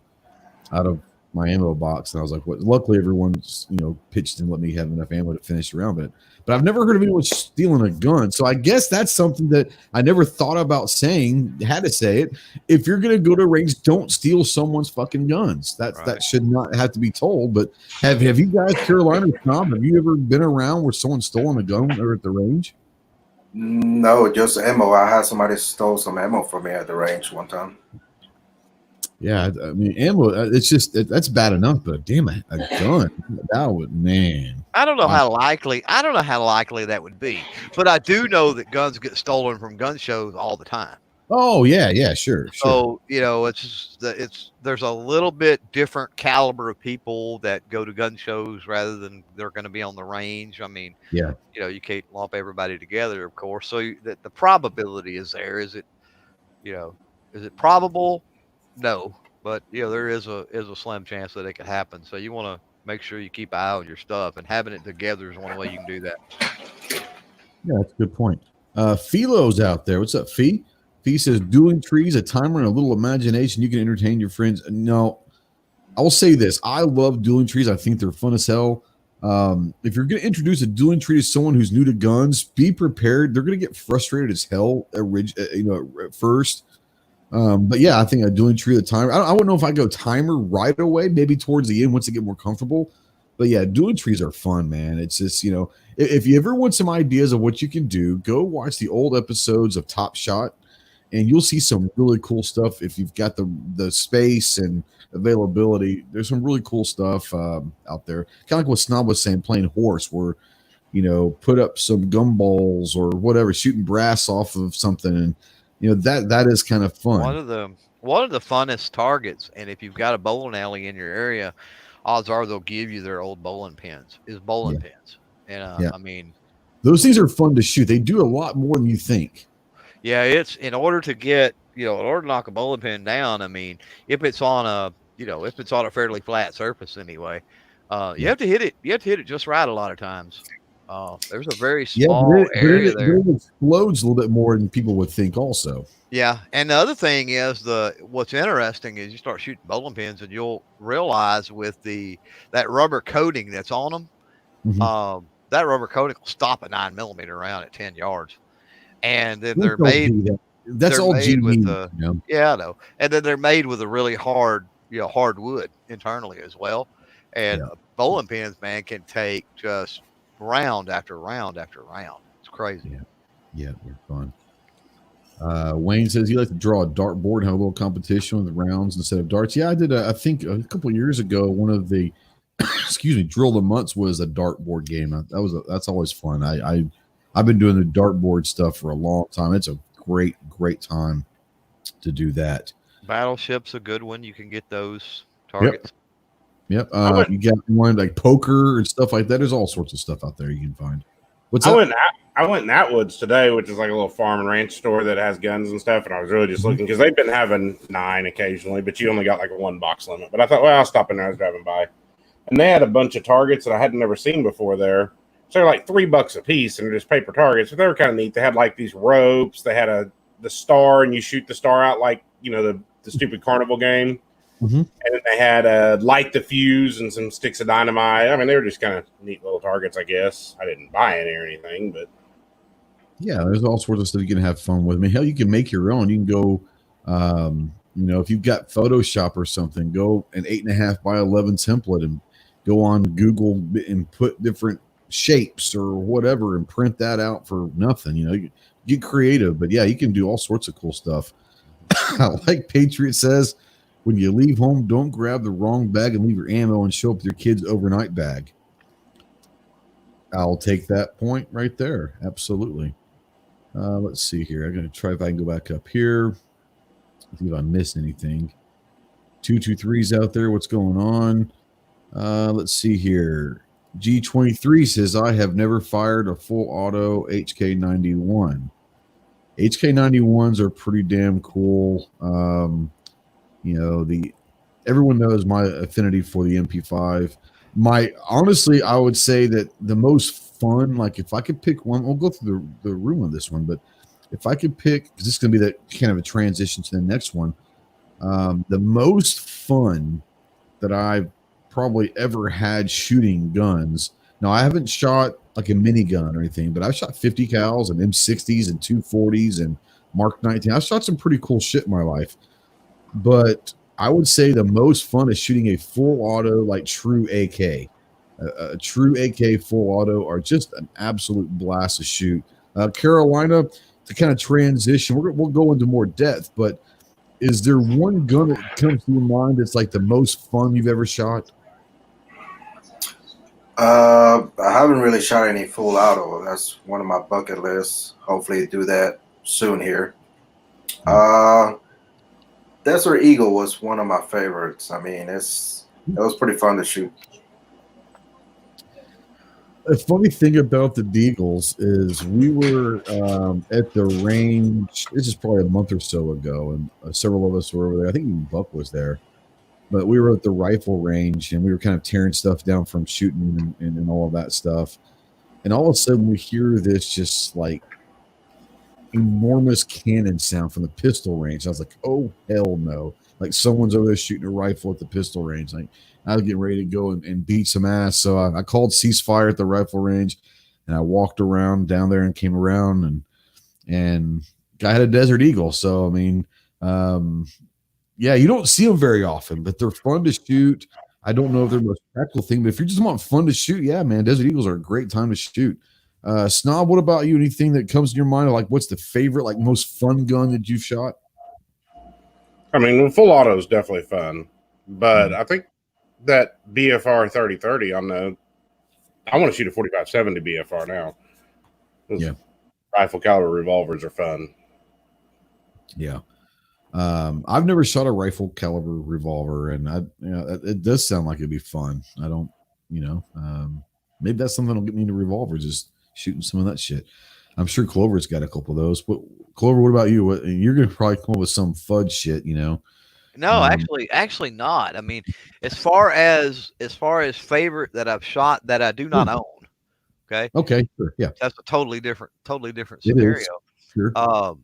Speaker 1: out of my ammo box, and I was like, "What?" Luckily, everyone's pitched and let me have enough ammo to finish the round. But I've never heard of anyone stealing a gun, so I guess that's something that I never thought about saying. Had to say it. If you're gonna go to a range, don't steal someone's fucking guns. That
Speaker 4: Right.
Speaker 1: should not have to be told. But have you guys, Carolina, Tom, have you ever been around where someone's stolen a gun or at the range?
Speaker 2: No, just ammo. I had somebody stole some ammo from me at the range one time.
Speaker 1: Yeah, I mean, ammo. It's just that's bad enough, but damn it, a gun. That would, man.
Speaker 4: I don't know
Speaker 1: Wow.
Speaker 4: how likely that would be, but I do know that guns get stolen from gun shows all the time.
Speaker 1: Oh yeah, sure.
Speaker 4: So there's a little bit different caliber of people that go to gun shows rather than they're going to be on the range. I mean,
Speaker 1: Yeah.
Speaker 4: you can't lump everybody together, of course. So the probability is there. Is it probable? No, but there is a slim chance that it could happen. So you want to make sure you keep an eye on your stuff, and having it together is one way you can do that.
Speaker 1: Yeah, that's a good point. Philo's out there. What's up, Fee? Fee says, dueling trees, a timer, and a little imagination. You can entertain your friends. No, I will say this. I love dueling trees. I think they're fun as hell. If you're going to introduce a dueling tree to someone who's new to guns, be prepared. They're going to get frustrated as hell at first. But yeah, I think a dueling tree, the timer. I wouldn't know if I go timer right away, maybe towards the end once they get more comfortable. But yeah, dueling trees are fun, man. It's just, if you ever want some ideas of what you can do, go watch the old episodes of Top Shot, and you'll see some really cool stuff. If you've got the space and availability, there's some really cool stuff out there. Kind of like what Snob was saying, playing horse, where put up some gumballs or whatever, shooting brass off of something, and that is kind of fun.
Speaker 4: One of the funnest targets, and if you've got a bowling alley in your area, odds are they'll give you their old bowling pins. Pins, and I mean,
Speaker 1: those things are fun to shoot. They do a lot more than you think.
Speaker 4: Yeah, it's in order to knock a bowling pin down. I mean, if it's on a fairly flat surface anyway, you have to hit it. You have to hit it just right a lot of times. There's a very small area there.
Speaker 1: But it explodes a little bit more than people would think also.
Speaker 4: Yeah, and the other thing is what's interesting is you start shooting bowling pins and you'll realize with that rubber coating that's on them,
Speaker 1: Mm-hmm.
Speaker 4: that rubber coating will stop a 9mm round at 10 yards. And then
Speaker 1: That's all GD.
Speaker 4: Yeah, I know. And then they're made with a really hard wood internally as well. And bowling pins, man, can take just round after round after round. It's crazy.
Speaker 1: Yeah, they're fun. Wayne says he likes to draw a dartboard and have a little competition with rounds instead of darts. Yeah, I did. I think a couple of years ago, one of the Drill the Months was a dartboard game. That's always fun. I've been doing the dartboard stuff for a long time. It's a great time to do that.
Speaker 4: Battleship's a good one. You can get those targets.
Speaker 1: Yep. You got one like poker and stuff like that. There's all sorts of stuff out there you can find.
Speaker 3: I went in Atwoods today, which is like a little farm and ranch store that has guns and stuff. And I was really just looking because they've been having 9 occasionally, but you only got like a 1 box limit. But I thought, well, I'll stop in there. I was driving by, and they had a bunch of targets that I had never seen before there. So they're like $3 a piece, and they're just paper targets. But they were kind of neat. They had like these ropes. They had the star, and you shoot the star out like the stupid carnival game.
Speaker 1: Mm-hmm.
Speaker 3: And then they had light the fuse and some sticks of dynamite. I mean, they were just kind of neat little targets, I guess. I didn't buy any or anything, but
Speaker 1: yeah, there's all sorts of stuff you can have fun with. I mean, hell, you can make your own. You can go, if you've got Photoshop or something, go an 8.5 by 11 template and go on Google and put different shapes or whatever and print that out for nothing. You get creative, but yeah, you can do all sorts of cool stuff. Like Patriot says, when you leave home, don't grab the wrong bag and leave your ammo and show up with your kid's overnight bag. I'll take that point right there. Absolutely. Let's see here. I'm going to try if I can go back up here. See if I missed anything. 223's out there. What's going on? Let's see here. G23 says, I have never fired a full auto HK91. HK91s are pretty damn cool. Everyone knows my affinity for the MP5. Honestly, I would say that the most fun, like if I could pick one, we'll go through the room on this one, but if I could pick, because this is going to be that kind of a transition to the next one, the most fun that I've probably ever had shooting guns. Now, I haven't shot like a minigun or anything, but I've shot 50 cals and M60s and 240s and Mark 19. I've shot some pretty cool shit in my life, but I would say the most fun is shooting a full auto, like true AK. A true AK full auto are just an absolute blast to shoot. Carolina, to kind of transition, we'll go into more depth, but is there one gun that comes to your mind that's like the most fun you've ever shot?
Speaker 2: I haven't really shot any full auto. That's one of my bucket lists. Hopefully do that soon here. Desert Eagle was one of my favorites. I mean, it was pretty fun to shoot.
Speaker 1: The funny thing about the Deagles is we were at the range. This is probably a month or so ago, and several of us were over there. I think even Buck was there. But we were at the rifle range, and we were kind of tearing stuff down from shooting and all of that stuff. And all of a sudden, we hear this just like enormous cannon sound from the pistol range. I was like, oh, hell no. Like someone's over there shooting a rifle at the pistol range. Like I was getting ready to go and beat some ass. So I called ceasefire at the rifle range, and I walked around down there and came around and guy had a Desert Eagle. So, I mean, yeah, you don't see them very often, but they're fun to shoot. I don't know if they're the most practical thing, but if you just want fun to shoot, yeah, man, Desert Eagles are a great time to shoot. Snob, what about you? Anything that comes to your mind? Like, what's the favorite, like, most fun gun that you've shot?
Speaker 3: I mean, full auto is definitely fun, but I think that BFR 3030 I want to shoot a 45-70 BFR now.
Speaker 1: Yeah,
Speaker 3: rifle caliber revolvers are fun.
Speaker 1: Yeah. I've never shot a rifle caliber revolver, and it does sound like it'd be fun. I don't, maybe that's something that'll get me into revolvers, just shooting some of that shit. I'm sure Clover's got a couple of those. But Clover, what about you? You're gonna probably come up with some fudge shit,
Speaker 4: No, actually not. I mean, as far as favorite that I've shot that I do not own.
Speaker 1: Okay, sure, yeah,
Speaker 4: that's a totally different scenario.
Speaker 1: Sure.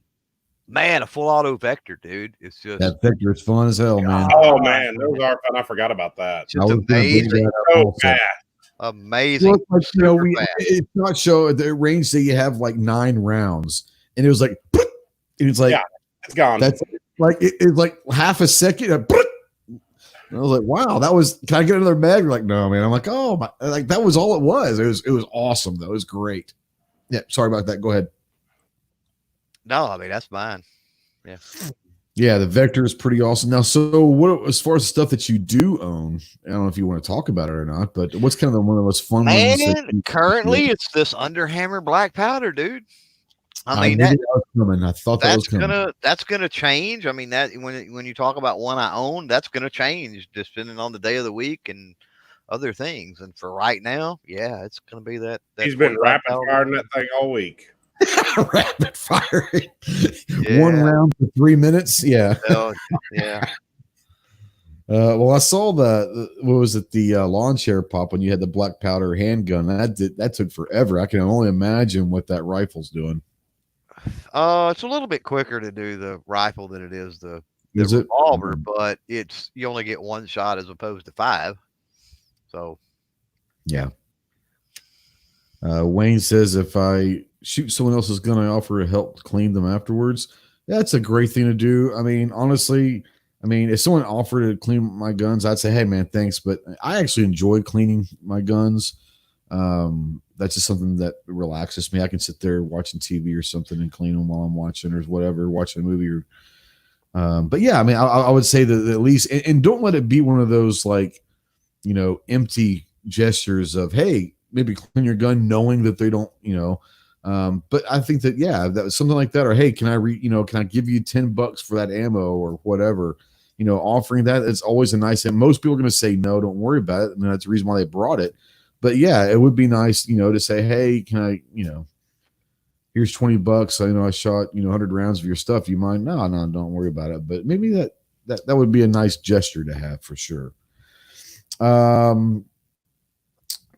Speaker 4: Man, a full auto Vector, dude. It's just
Speaker 1: that Vector is fun as hell, man.
Speaker 3: Oh man, those are fun. I forgot about that.
Speaker 4: Just amazing.
Speaker 3: So fast.
Speaker 4: Amazing.
Speaker 1: Well, it's not show the range that you have like 9 rounds, and it was like, and it's like,
Speaker 3: yeah, it's gone.
Speaker 1: That's like it's like half a second. And I was like, wow, that was. Can I get another mag? Like, no, man. I'm like, oh my, like that was all it was. It was awesome though. It was great. Yeah, sorry about that. Go ahead.
Speaker 4: No, I mean that's mine. Yeah.
Speaker 1: Yeah, the Vector is pretty awesome. Now, so what as far as stuff that you do own, I don't know if you want to talk about it or not, but what's kind of one of the most fun ones?
Speaker 4: Currently, it's this Underhammer black powder, dude. I mean,
Speaker 1: I thought that was coming.
Speaker 4: That's gonna change. I mean, that when you talk about one I own, that's gonna change depending on the day of the week and other things. And for right now, yeah, it's gonna be that.
Speaker 3: He's been rapid firing that thing all week.
Speaker 1: Rapid firing. Yeah. 1 round for 3 minutes. Yeah.
Speaker 4: Yeah.
Speaker 1: Well, I saw what was it, the lawn chair pop when you had the black powder handgun. That took forever. I can only imagine what that rifle's doing.
Speaker 4: It's a little bit quicker to do the rifle than it is the
Speaker 1: Is it?
Speaker 4: revolver, but you only get one shot as opposed to 5. So
Speaker 1: Yeah. Wayne says if I shoot someone else's gun, I offer to help clean them afterwards. That's a great thing to do. I mean, honestly, if someone offered to clean my guns, I'd say, hey, man, thanks. But I actually enjoy cleaning my guns. That's just something that relaxes me. I can sit there watching TV or something and clean them while I'm watching or whatever, watching a movie. But yeah, I would say that at least, and don't let it be one of those like, empty gestures of, hey, maybe clean your gun, knowing that they don't, but I think that, yeah, that was something like that. Or, hey, can I give you $10 for that ammo or whatever, offering that. It's always a nice, and most people are going to say, no, don't worry about it. And that's the reason why they brought it. But yeah, it would be nice, to say, hey, can I, here's $20. I shot, 100 rounds of your stuff. You mind? No, don't worry about it. But maybe that would be a nice gesture to have for sure.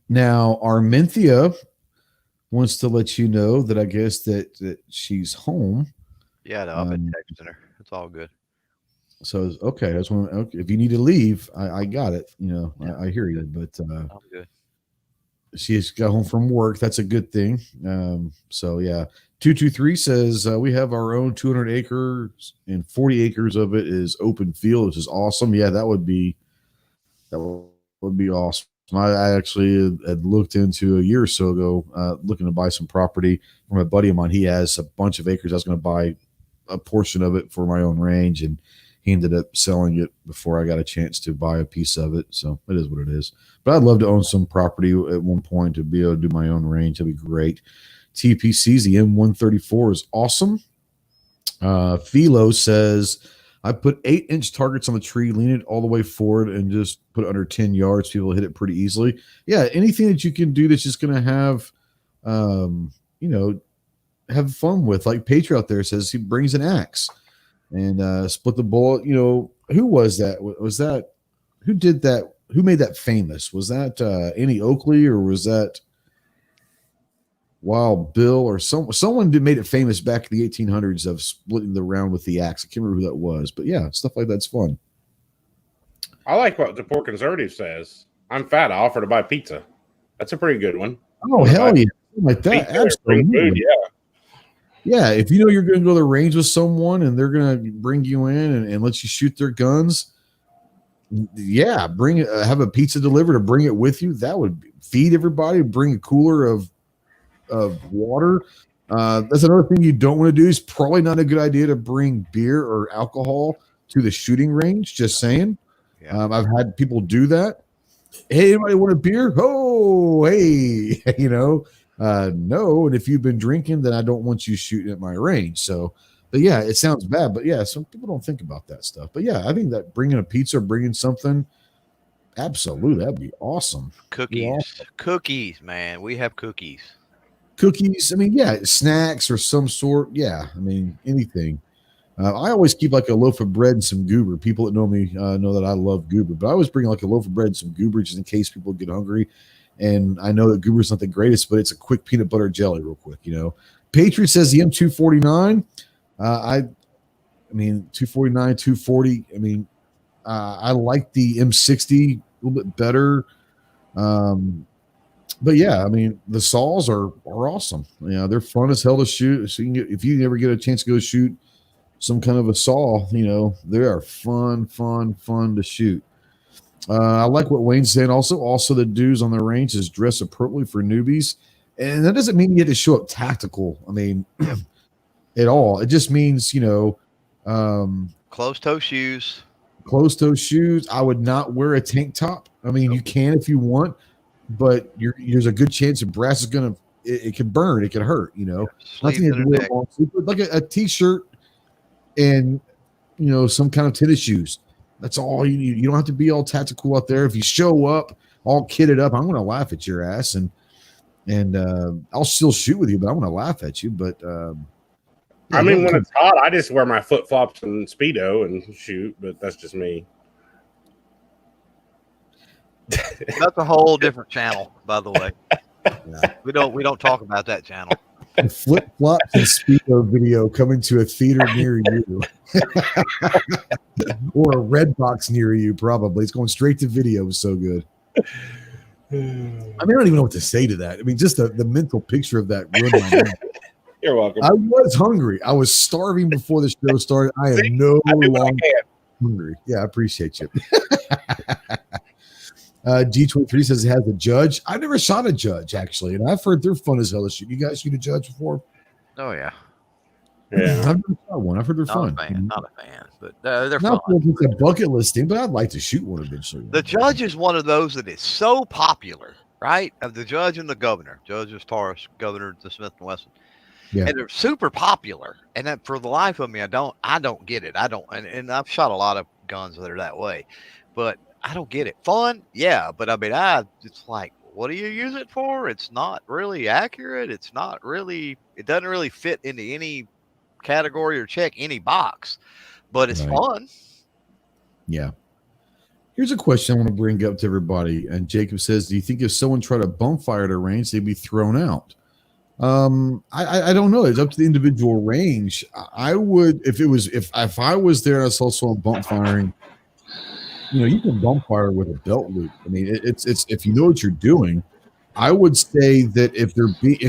Speaker 1: Now Arminthia wants to let you know that I guess that she's home.
Speaker 4: Yeah, no, I've been texting her. It's all good.
Speaker 1: So okay, that's one. Okay, if you need to leave, I got it. I hear you, but
Speaker 4: I'm good.
Speaker 1: She's got home from work. That's a good thing. So yeah, 223 says we have our own 200 acres and 40 acres of it is open field, which is awesome. Yeah, that would be awesome. I actually had looked into a year or so ago, looking to buy some property from a buddy of mine. He has a bunch of acres. I was going to buy a portion of it for my own range, and he ended up selling it before I got a chance to buy a piece of it. So it is what it is. But I'd love to own some property at one point to be able to do my own range. That'd be great. TPCs, the M134 is awesome. Philo says, I put 8-inch targets on the tree, lean it all the way forward, and just put it under 10 yards. People hit it pretty easily. Yeah, anything that you can do that's just going to have, have fun with. Like Patriot out there says he brings an axe and split the bullet. Who was that? Who did that? Who made that famous? Was that Annie Oakley, or was that Wild Bill, or someone made it famous back in the 1800s of splitting the round with the axe? I can't remember who that was, but yeah, stuff like that's fun.
Speaker 3: I like what the poor conservative says. I'm fat. I offer to buy pizza. That's a pretty good one.
Speaker 1: Oh, hell yeah. Like that. Absolutely.
Speaker 3: Food, yeah.
Speaker 1: Yeah. If you know you're going to go to the range with someone and they're going to bring you in and let you shoot their guns, yeah, bring it, have a pizza delivered or bring it with you. That would feed everybody, bring a cooler of water. That's another thing you don't want to do. Is probably not a good idea to bring beer or alcohol to the shooting range. Just saying. Yeah. I've had people do that. Hey, anybody want a beer? Oh, hey, no. And if you've been drinking, then I don't want you shooting at my range. So, but yeah, it sounds bad, but yeah, some people don't think about that stuff. But yeah, I think that bringing a pizza, bringing something, absolutely, that'd be awesome.
Speaker 4: Cookies, man. We have cookies.
Speaker 1: Cookies. Snacks or some sort. Yeah. Anything. I always keep like a loaf of bread and some goober. People that know me know that I love goober, but I always bring like a loaf of bread and some goober just in case people get hungry. And I know that goober's not the greatest, but it's a quick peanut butter jelly real quick, Patriot says the M249. 249, 240. I like the M60 a little bit better. But yeah, the saws are awesome. They're fun as hell to shoot. So if you ever get a chance to go shoot some kind of a saw, they are fun to shoot. I like what Wayne's saying. Also the dudes on the range is dress appropriately for newbies. And that doesn't mean you have to show up tactical. At all. It just means,
Speaker 4: closed-toe shoes.
Speaker 1: Closed-toe shoes. I would not wear a tank top. You can if you want, but there's a good chance the brass is going to, it can burn. It can hurt, Nothing to wear long sleeve, like a t-shirt and, some kind of tennis shoes. That's all you need. You don't have to be all tactical out there. If you show up all kitted up, I'm going to laugh at your ass and I'll still shoot with you, but I'm going to laugh at you. But
Speaker 3: when it's hot, I just wear my flip flops and Speedo and shoot. But that's just me.
Speaker 4: That's a whole different channel, by the way. Yeah. We don't talk about that channel.
Speaker 1: Flip flops and speedo video coming to a theater near you, or a red box near you. Probably it's going straight to video. It was so good. I mean, I don't even know what to say to that. I mean, just the mental picture of that ruined my mind.
Speaker 5: You're welcome.
Speaker 1: I was hungry. I was starving before the show started. I am no longer hungry. Yeah, I appreciate you. G23 says it has a judge. I've never shot a judge, actually, and I've heard they're fun as hell to shoot. You guys shoot a judge before?
Speaker 4: Oh, yeah.
Speaker 1: Yeah. I've never shot one. I've heard they're fun.
Speaker 4: Not a fan, but they're
Speaker 1: not
Speaker 4: fun.
Speaker 1: It's a bucket list thing, but I'd like to shoot one eventually.
Speaker 4: The judge is one of those that is so popular, right? Of the judge and the governor. Judge is Taurus, governor to Smith and Wesson. Yeah. And they're super popular. And that, for the life of me, I don't get it. And I've shot a lot of guns that are that way, but I don't get it. Fun, yeah, but I mean, it's like, what do you use it for? It's not really accurate. It doesn't really fit into any category or check any box, but it's fun. Yeah.
Speaker 1: Here's a question I want to bring up to everybody. And Jacob says, do you think if someone tried to bump fire at a range, they'd be thrown out? I don't know. It's up to the individual range. I would, if I was there and I saw someone bump firing, you can bump fire with a belt loop. I mean, it's if you know what you're doing. I would say that if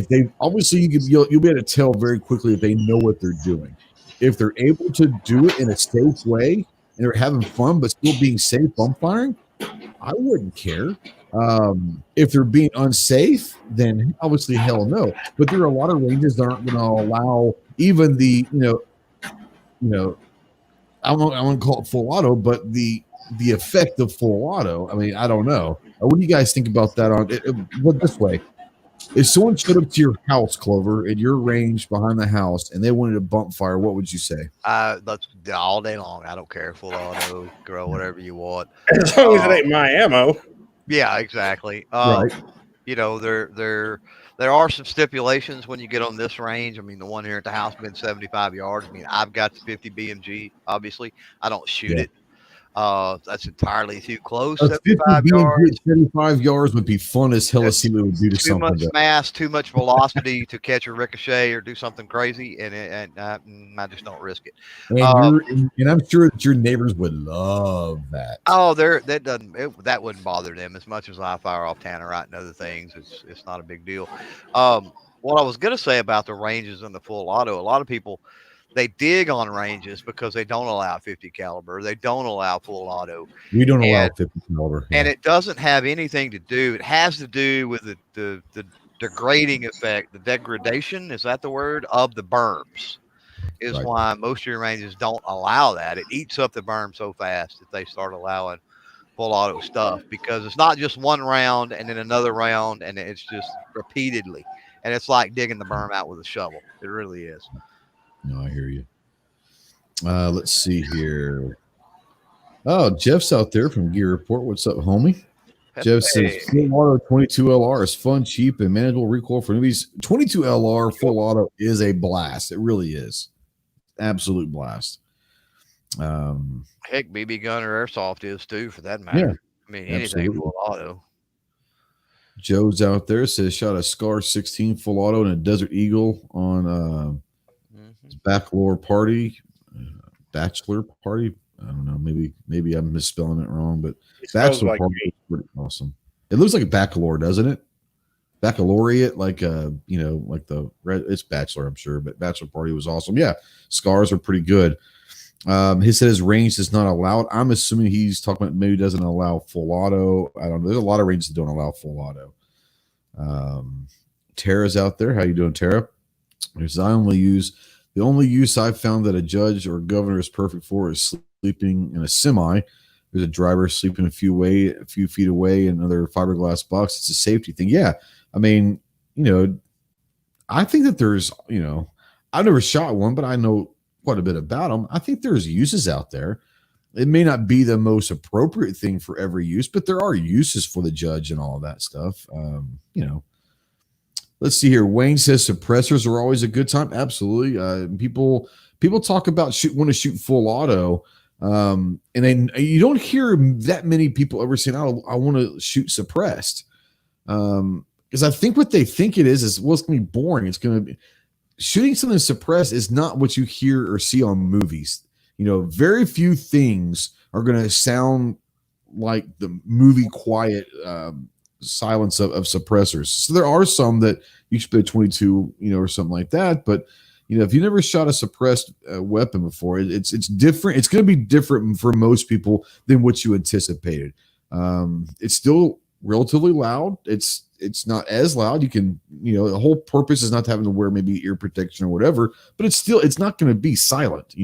Speaker 1: they obviously you'll be able to tell very quickly if they know what they're doing. If they're able to do it in a safe way and they're having fun but still being safe bump firing, I wouldn't care. If they're being unsafe, then obviously hell no. But there are a lot of ranges that aren't going to allow even the I won't call it full auto, but the effect of full auto. I mean, I don't know. What do you guys think about that? But this way, if someone showed up to your house, Clover, at your range behind the house, and they wanted to bump fire, what would you say?
Speaker 4: That's all day long. I don't care. Full auto, grow whatever you want.
Speaker 5: As long as it ain't my ammo.
Speaker 4: Yeah, exactly.
Speaker 1: Right.
Speaker 4: There are some stipulations when you get on this range. I mean, the one here at the house been 75 yards. I mean, I've got the 50 BMG. Obviously, I don't shoot it. That's entirely too close.
Speaker 1: 75 yards. 75 yards would be fun as hell to see what it would do to something.
Speaker 4: Too much mass, too much velocity to catch a ricochet or do something crazy, and I just don't risk it.
Speaker 1: And I'm sure that your neighbors would love that.
Speaker 4: Oh, that wouldn't bother them as much as I fire off tannerite and other things. It's not a big deal. What I was going to say about the ranges and the full auto, a lot of people, they dig on ranges because they don't allow 50 caliber. They don't allow full auto.
Speaker 1: We don't allow 50 caliber.
Speaker 4: And it doesn't have anything to do. It has to do with the degrading effect, the degradation, is that the word, of the berms, is why most of your ranges don't allow that. It eats up the berm so fast that they start allowing full auto stuff, because it's not just one round and then another round, and it's just repeatedly. And it's like digging the berm out with a shovel. It really is.
Speaker 1: No, I hear you. Let's see here. Oh, Jeff's out there from Gear Report. What's up, homie? Jeff says full auto 22 LR is fun, cheap, and manageable recoil for newbies. 22 LR full auto is a blast. It really is. Absolute blast.
Speaker 4: Heck, BB gun or airsoft is too, for that matter.
Speaker 1: Yeah,
Speaker 4: I mean, anything full auto.
Speaker 1: Joe's out there, says shot a Scar 16 full auto and a Desert Eagle on bachelor party. I don't know. Maybe I'm misspelling it wrong, but bachelor party is pretty awesome. It looks like a baccalaureate, doesn't it? Baccalaureate, like like the red. It's bachelor, I'm sure, but bachelor party was awesome. Yeah, Scars are pretty good. He said his range does not allow it. I'm assuming he's talking about maybe doesn't allow full auto. I don't know. There's a lot of ranges that don't allow full auto. Tara's out there. How you doing, Tara? The only use I've found that a judge or governor is perfect for is sleeping in a semi. There's a driver sleeping a few feet away in another fiberglass box. It's a safety thing. Yeah. I mean, I think that there's, I've never shot one, but I know quite a bit about them. I think there's uses out there. It may not be the most appropriate thing for every use, but there are uses for the judge and all of that stuff. Let's see here. Wayne says suppressors are always a good time. Absolutely. People talk about want to shoot full auto. And then you don't hear that many people ever saying, "Oh, I want to shoot suppressed," because I think what they think it is well, it's going to be boring. It's going to be shooting something suppressed is not what you hear or see on movies. Very few things are going to sound like the movie quiet silence of suppressors. So there are some that you should play 22, or something like that. But if you never shot a suppressed weapon before, it's different. It's going to be different for most people than what you anticipated. It's still relatively loud. It's not as loud. You can, the whole purpose is not having to wear maybe ear protection or whatever, but it's not going to be silent.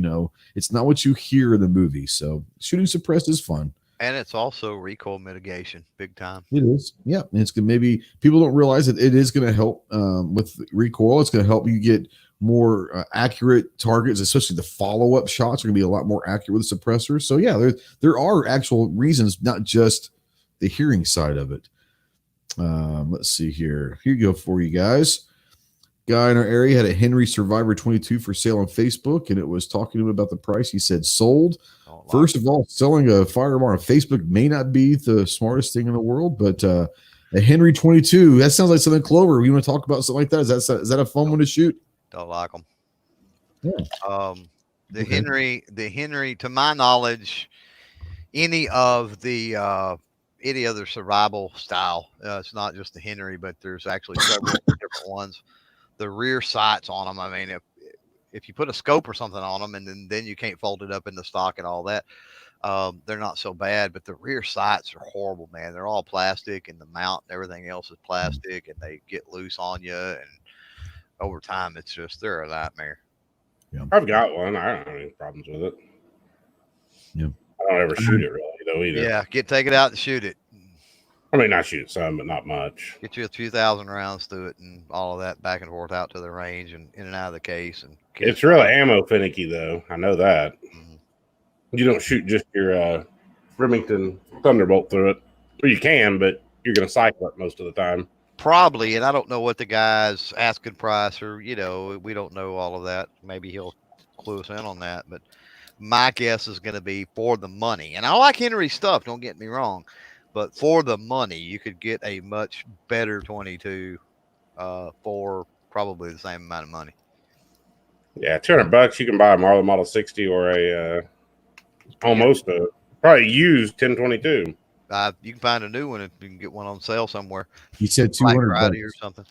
Speaker 1: It's not what you hear in the movie. So shooting suppressed is fun.
Speaker 4: And it's also recoil mitigation, big time.
Speaker 1: It is. Yeah. And it's going to maybe people don't realize that it is going to help with recoil. It's going to help you get more accurate targets, especially the follow-up shots are going to be a lot more accurate with suppressors. So yeah, there are actual reasons, not just the hearing side of it. Let's see here. Here you go for you guys. Guy in our area had a Henry Survivor 22 for sale on Facebook, and it was talking to him about the price. He said sold. First of all, selling a firearm on Facebook may not be the smartest thing in the world, but a Henry 22, that sounds like something Clover. You want to talk about something like that? Is that a fun one to shoot?
Speaker 4: Don't like them.
Speaker 1: Yeah.
Speaker 4: The Henry, to my knowledge, any other survival style, it's not just the Henry, but there's actually several different ones. The rear sights on them, I mean, if you put a scope or something on them and then you can't fold it up in the stock and all that, they're not so bad. But the rear sights are horrible, man. They're all plastic, and the mount and everything else is plastic, and they get loose on you. And over time, they're a nightmare.
Speaker 5: Yeah. I've got one. I don't have any problems with it.
Speaker 1: Yeah.
Speaker 5: I don't ever shoot it really, though, either.
Speaker 4: Yeah, take it out and shoot it.
Speaker 5: I mean, I shoot some, but not much.
Speaker 4: Get you a few thousand rounds through it and all of that back and forth out to the range and in and out of the case. And
Speaker 5: it's really ammo finicky, though. I know that. Mm-hmm. You don't shoot just your Remington Thunderbolt through it. Or you can, but you're going to cycle it most of the time.
Speaker 4: Probably, and I don't know what the guy's asking price or, we don't know all of that. Maybe he'll clue us in on that. But my guess is going to be for the money. And I like Henry's stuff, don't get me wrong. But for the money, you could get a much better 22 for probably the same amount of money.
Speaker 5: Yeah, $200 you can buy a Marlin Model 60 or probably used 1022.
Speaker 4: You can find a new one if you can get one on sale somewhere.
Speaker 1: You said $200
Speaker 4: Black Friday or something.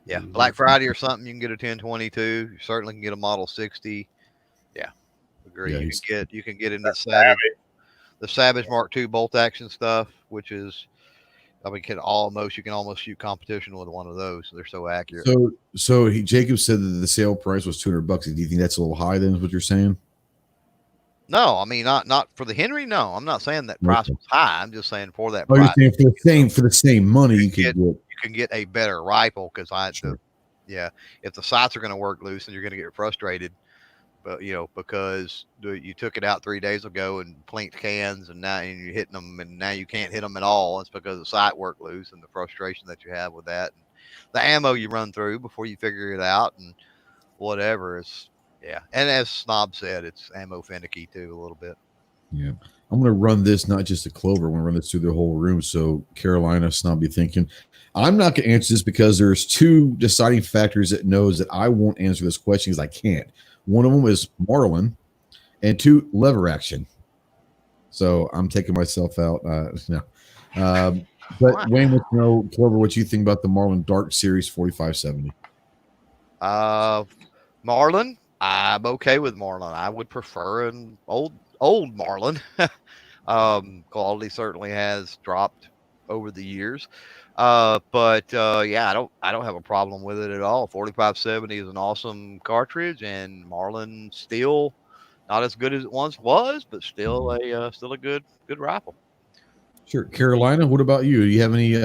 Speaker 4: Yeah, Black Friday or something. You can get a 1022. You certainly can get a Model 60. Yeah, agree. Yeah, you can get into the Savage Mark II bolt action stuff, which is, I mean, you can almost shoot competition with one of those. They're so accurate.
Speaker 1: So Jacob said that the sale price was $200. Do you think that's a little high? Then is what you're saying?
Speaker 4: No, I mean not for the Henry. No, I'm not saying that price was high. I'm just saying for that
Speaker 1: price. You're saying for the same money you
Speaker 4: can get a better rifle because if the sights are going to work loose and you're going to get frustrated. But because you took it out 3 days ago and plinked cans, and now you're hitting them, and now you can't hit them at all. It's because the sight worked loose and the frustration that you have with that, and the ammo you run through before you figure it out, and whatever is. Yeah, and as Snob said, it's ammo finicky too a little bit.
Speaker 1: Yeah, I'm going to run this not just a Clover. I'm going to run this through the whole room. So Carolina, Snob, be thinking. I'm not going to answer this because there's two deciding factors that knows that I won't answer this question because I can't. One of them is Marlin, and 2, lever action. So I'm taking myself out. No. But Wayne wants to know, Clover, what you think about the Marlin Dark Series 4570.
Speaker 4: Marlin, I'm okay with Marlin. I would prefer an old Marlin. Quality certainly has dropped over the years. But I don't have a problem with it at all. 4570 is an awesome cartridge, and Marlin still not as good as it once was, but still a good rifle.
Speaker 1: Sure. Carolina, what about you? Do you have any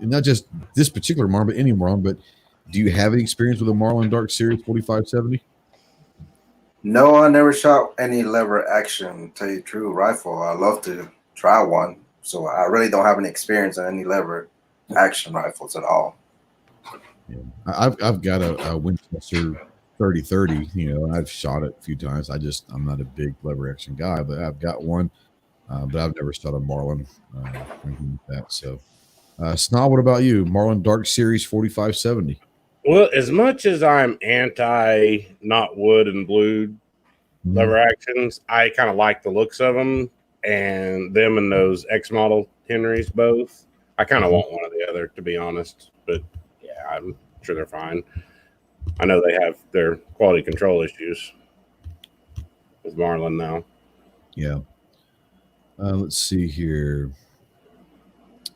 Speaker 1: not just this particular Marlin, but any Marlin, but do you have any experience with a Marlin Dark Series 4570?
Speaker 2: No, I never shot any lever action, tell you the true rifle. I love to try one. So I really don't have any experience on any lever action rifles at all.
Speaker 1: Yeah. I've got a Winchester 30-30. You know, I've shot it a few times. I'm not a big lever action guy, but I've got one. But I've never shot a Marlin or anything like that. So, Snob, what about you? Marlin Dark Series 4570.
Speaker 5: Well, as much as I'm anti not wood and blued lever actions, I kind of like the looks of them and those X model Henrys both. I kind of want one or the other, to be honest. But yeah, I'm sure they're fine. I know they have their quality control issues with Marlin now.
Speaker 1: Yeah. Let's see here.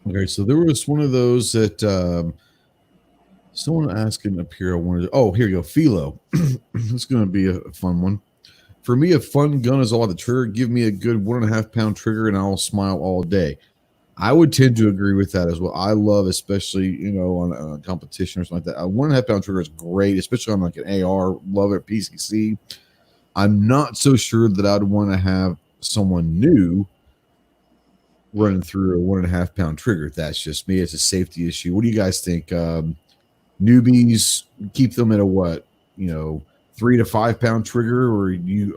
Speaker 1: Okay, so there was one of those that someone asking up here. I wanted. Oh, here you go, Philo. It's going to be a fun one. For me, a fun gun is all the trigger. Give me a good 1.5 pound trigger, and I'll smile all day. I would tend to agree with that as well. I love, especially on a competition or something like that. A 1.5 pound trigger is great, especially on like an AR. Love it, PCC. I'm not so sure that I'd want to have someone new running through a 1.5 pound trigger. That's just me. It's a safety issue. What do you guys think? Newbies, keep them at a what? 3 to 5 pound trigger, or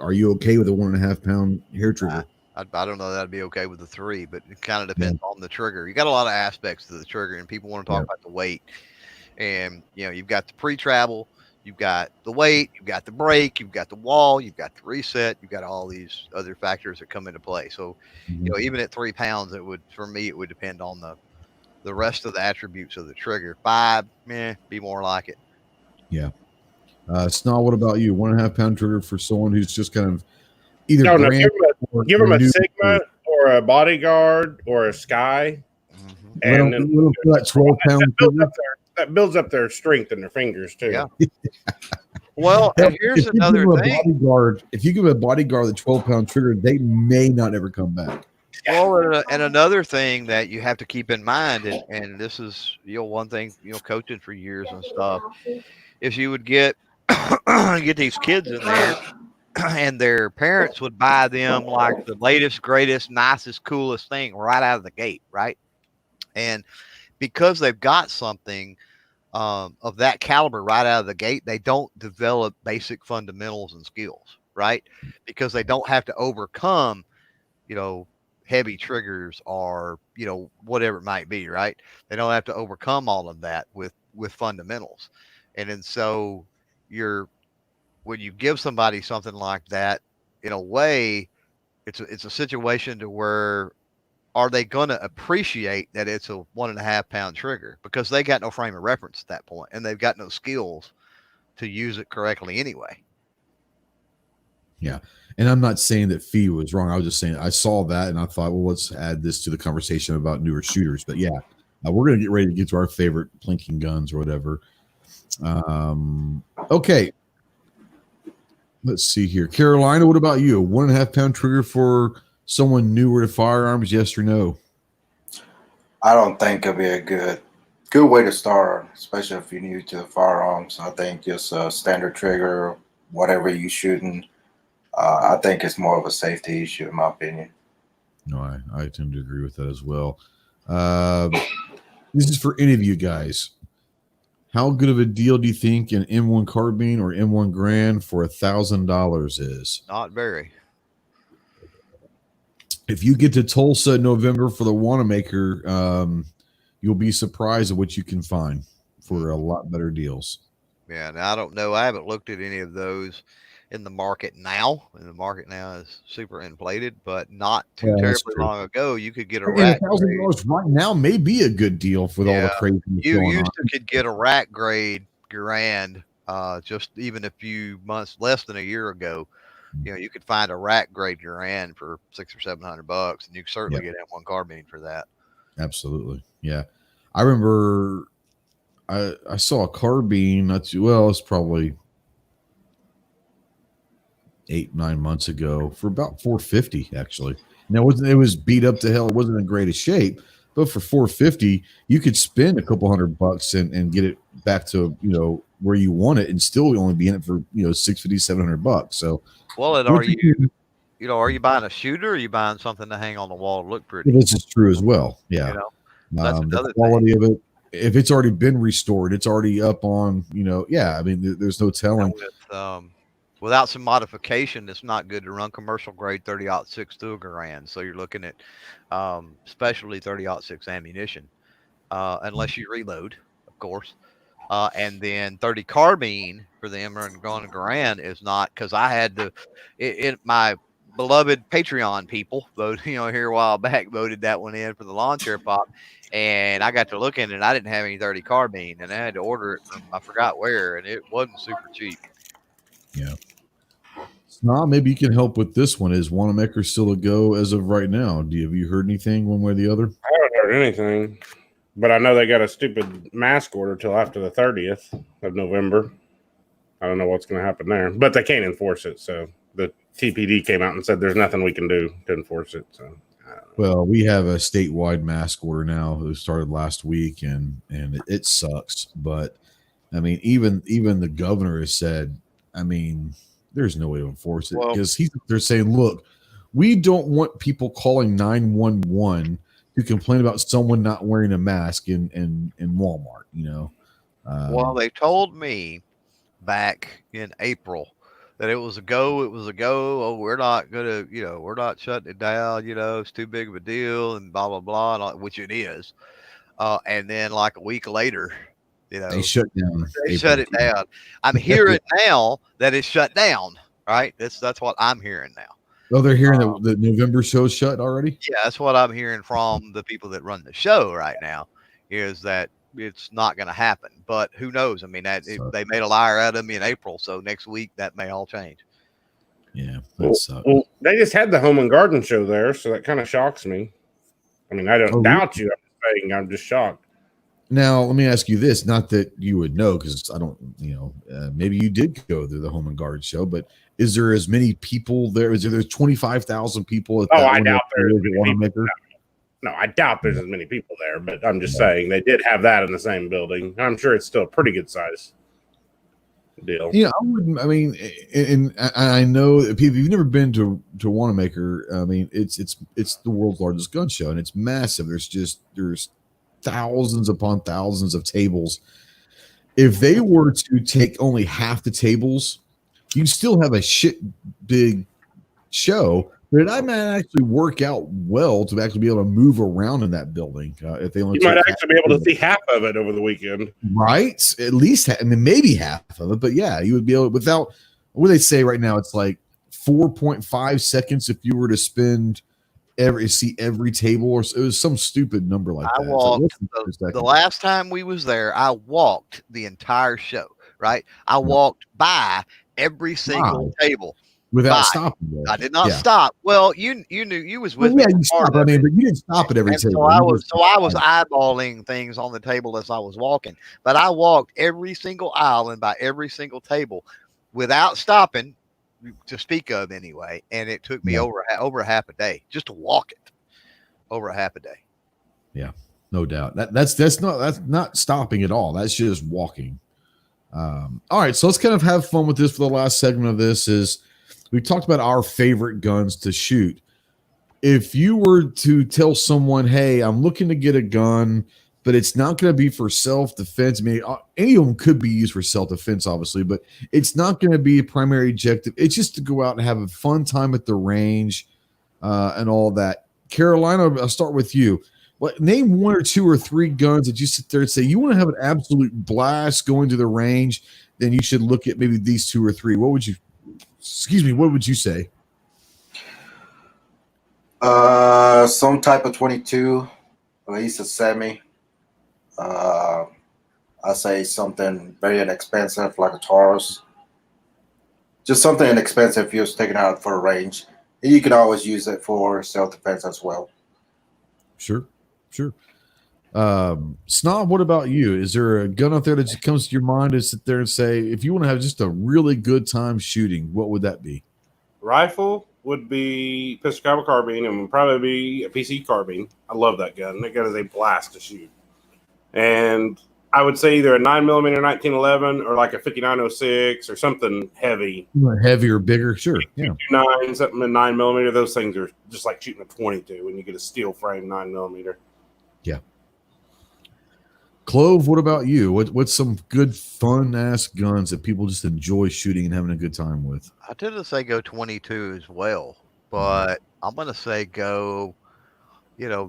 Speaker 1: are you okay with a 1.5 pound hair trigger?
Speaker 4: I don't know that I'd be okay with the 3, but it kind of depends on the trigger. You got a lot of aspects to the trigger, and people want to talk about the weight. And you've got the pre-travel, you've got the weight, you've got the brake, you've got the wall, you've got the reset, you've got all these other factors that come into play. So, even at 3 pounds, it would depend on the rest of the attributes of the trigger. 5, be more like it.
Speaker 1: Yeah. Snow, what about you? 1.5 pound trigger for someone who's just kind of either
Speaker 5: give them a Sigma or a Bodyguard or a Sky, and then
Speaker 1: that 12 pound
Speaker 5: that builds up their strength in their fingers too.
Speaker 4: Yeah. Well, here's another thing.
Speaker 1: If you give a Bodyguard the 12 pound trigger, they may not ever come back.
Speaker 4: Well, and another thing that you have to keep in mind, and this is one thing coaching for years and stuff, is you would get these kids in there, and their parents would buy them like the latest, greatest, nicest, coolest thing right out of the gate, right? And because they've got something of that caliber right out of the gate, they don't develop basic fundamentals and skills, right? Because they don't have to overcome, heavy triggers or, whatever it might be, right? They don't have to overcome all of that with fundamentals. And so when you give somebody something like that, in a way, it's a situation to where, are they going to appreciate that it's a 1.5 pound trigger, because they got no frame of reference at that point, and they've got no skills to use it correctly anyway.
Speaker 1: Yeah. And I'm not saying that Fee was wrong. I was just saying I saw that and I thought, well, let's add this to the conversation about newer shooters. But yeah, we're going to get ready to get to our favorite plinking guns or whatever. Okay. Let's see here. Carolina, what about you? 1.5 pound trigger for someone newer to firearms, yes or no?
Speaker 2: I don't think it'll be a good way to start, especially if you're new to the firearms. I think just a standard trigger, whatever you're shooting, I think it's more of a safety issue, in my opinion.
Speaker 1: No, I tend to agree with that as well. This is for any of you guys. How good of a deal do you think an M1 carbine or M1 Grand for $1,000 is?
Speaker 4: Not very.
Speaker 1: If you get to Tulsa in November for the Wanamaker, you'll be surprised at what you can find for a lot better deals.
Speaker 4: Yeah, now I don't know. I haven't looked at any of those in the market now. And the market now is super inflated, but not too terribly long ago, you could get a rack grade.
Speaker 1: $1,000 right now may be a good deal with all the crazy.
Speaker 4: You used to could get a rack grade Garand, just even a few months, less than a year ago. You could find a rack grade Garand for $600 or $700, and you could certainly get M1 carbine for that.
Speaker 1: Absolutely, yeah. I remember I saw a carbine. It's probably 8-9 months ago for about $450 actually. Now it was beat up to hell. It wasn't in greatest shape, but for $450 you could spend a couple $100 and get it back to where you want it and still only be in it for $650, $700. So
Speaker 4: well, and are you buying a shooter, or are you buying something to hang on the wall to look pretty?
Speaker 1: This is true as well. Yeah.
Speaker 4: That's
Speaker 1: the quality of it if it's already been restored, it's already up on, I mean, there's no telling.
Speaker 4: Without some modification, it's not good to run commercial grade 30-06 through a Garand. So you're looking at specialty 30-06 ammunition, unless you reload, of course. And then 30 carbine for the Emerald going to Garand is not, because I had to, my beloved Patreon people voted, here a while back, voted that one in for the lawn chair pop. And I got to looking and I didn't have any 30 carbine and I had to order it from, I forgot where, and it wasn't super cheap.
Speaker 1: Yeah. Nah, maybe you can help with this one. Is Wanamaker still a go as of right now? Have you heard anything one way or the other?
Speaker 5: I haven't heard anything, but I know they got a stupid mask order till after the 30th of November. I don't know what's going to happen there, but they can't enforce it. So the TPD came out and said there's nothing we can do to enforce it. So,
Speaker 1: well, we have a statewide mask order now who started last week, and it sucks. But I mean, even the governor has said, I mean, there's no way to enforce it because they're saying, look, we don't want people calling 911 to complain about someone not wearing a mask in Walmart.
Speaker 4: Well, they told me back in April that it was a go. Oh, we're not gonna, we're not shutting it down. It's too big of a deal, and blah blah blah, which it is. And then like a week later,
Speaker 1: they shut down.
Speaker 4: They shut it down. I'm hearing now that it's shut down. Right? That's what I'm hearing now.
Speaker 1: Oh, they're hearing that the November show's shut already?
Speaker 4: Yeah, that's what I'm hearing from the people that run the show right now, is that it's not going to happen. But who knows? I mean, they made a liar out of me in April, so next week that may all change.
Speaker 1: Yeah, that sucks.
Speaker 5: Well, they just had the Home and Garden show there, so that kind of shocks me. I mean, I don't doubt you. I'm just saying, I'm just shocked.
Speaker 1: Now, let me ask you this. Not that you would know, because I don't, maybe you did go to the Home and Garden show, but is there as many people there? Is there 25,000 people at
Speaker 5: I doubt there's
Speaker 1: Wanamaker?
Speaker 5: No, I doubt there's as many people there, but I'm just saying they did have that in the same building. I'm sure it's still a pretty good size deal.
Speaker 1: Yeah, I wouldn't. I mean, and I know if you've never been to Wanamaker, I mean, it's the world's largest gun show, and it's massive. There's thousands upon thousands of tables. If they were to take only half the tables, you still have a shit big show. But I might actually work out well to actually be able to move around in that building. If they only,
Speaker 5: you might actually be able to see half of it over the weekend,
Speaker 1: right? At least, and then maybe half of it. But yeah, you would be able without. What do they say right now? It's like 4.5 seconds if you were to see every table, or it was some stupid number like that.
Speaker 4: I walked the last time we was there. I walked the entire show. Right, I walked by every single table.
Speaker 1: Without stopping, though.
Speaker 4: I did not stop. Well, you knew you was with me.
Speaker 1: Yeah, you stopped. I mean, but you didn't stop at every table.
Speaker 4: So I was eyeballing things on the table as I was walking. But I walked every single aisle and by every single table without stopping, to speak of anyway. And it took me over half a day just to walk it. Over a half a day.
Speaker 1: Yeah, no doubt. That's not stopping at all. That's just walking. All right, so let's kind of have fun with this for the last segment of this. Is we talked about our favorite guns to shoot. If you were to tell someone, hey, I'm looking to get a gun, but it's not going to be for self-defense. I mean, any of them could be used for self-defense, obviously, but it's not going to be a primary objective. It's just to go out and have a fun time at the range and all that. Carolina, I'll start with you. Name one or two or three guns that you sit there and say, you want to have an absolute blast going to the range, then you should look at maybe these two or three. What would you say?
Speaker 2: Some type of 22, at least a semi. I say something very inexpensive like a Taurus. Just something inexpensive if you're taking out for a range. You can always use it for self-defense as well.
Speaker 1: Sure. Snob, what about you? Is there a gun out there that just comes to your mind to sit there and say, if you want to have just a really good time shooting, what would that be?
Speaker 5: Rifle would be pistol carbine and would probably be a PC carbine. I love that gun. That gun is a blast to shoot. And I would say either a 9mm 1911 or like a 5906 or something heavy.
Speaker 1: Heavier, bigger, sure. Yeah.
Speaker 5: 229, something in 9mm. Those things are just like shooting a 22 when you get a steel frame 9mm.
Speaker 1: Yeah. Clove, what about you? What's some good fun ass guns that people just enjoy shooting and having a good time with?
Speaker 4: I tend to say go 22 as well, but I'm going to say go, you know,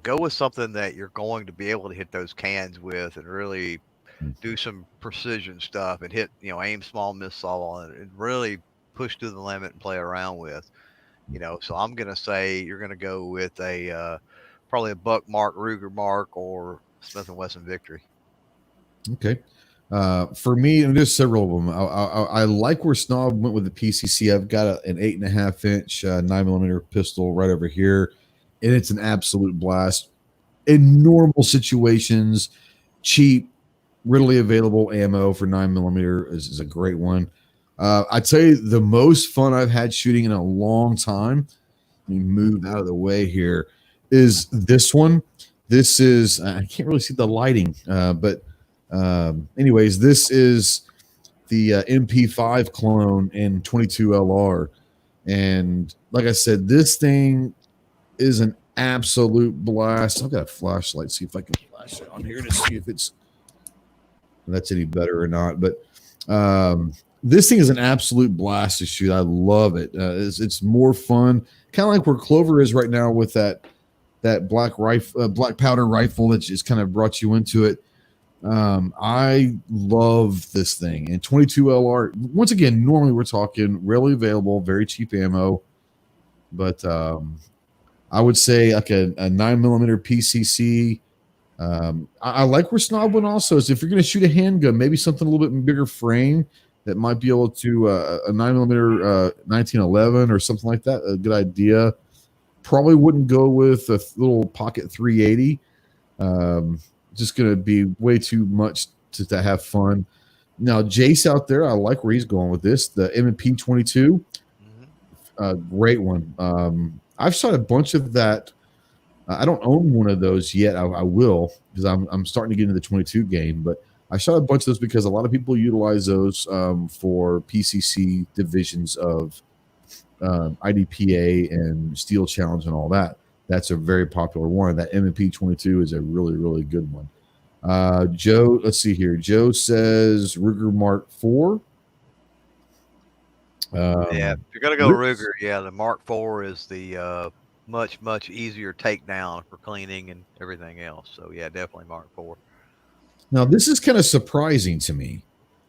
Speaker 4: go with something that you're going to be able to hit those cans with and really do some precision stuff and hit, aim small, miss small, and really push to the limit and play around with. So I'm going to say you're going to go with probably a Buck Mark, Ruger Mark, or Smith & Wesson Victory.
Speaker 1: Okay. For me, and there's several of them. I like where Snob went with the PCC. I've got an 8.5 inch 9mm pistol right over here, and it's an absolute blast in normal situations. Cheap, readily available ammo for 9mm is a great one. I tell you, the most fun I've had shooting in a long time. Let me move out of the way here. Is this one? This is I can't really see the lighting, but anyways, this is the MP5 clone in 22 LR, and like I said, this thing is an absolute blast. I've got a flashlight. See if I can flash it on here to see if that's any better or not. But this thing is an absolute blast to shoot. I love it. It's more fun, kind of like where Clover is right now with that black powder rifle that just kind of brought you into it. I love this thing. And 22 LR, once again, normally we're talking readily available, very cheap ammo, but I would say like a 9mm PCC. I like where Snob went also. Is if you're going to shoot a handgun, maybe something a little bit bigger frame that might be able to a 9mm 1911 or something like that. A good idea. Probably wouldn't go with a little pocket 380. Just going to be way too much to have fun. Now, Jace out there, I like where he's going with this. The M&P 22, great one. I've shot a bunch of that. I don't own one of those yet. I will, because I'm starting to get into the 22 game. But I shot a bunch of those because a lot of people utilize those for PCC divisions of IDPA and Steel Challenge and all that. That's a very popular one. That M&P 22 is a really, really good one. Joe, let's see here. Joe says Ruger Mark IV.
Speaker 4: If you're gonna go Ruger, the Mark IV is the much, much easier takedown for cleaning and everything else. So yeah, definitely Mark IV.
Speaker 1: Now this is kind of surprising to me,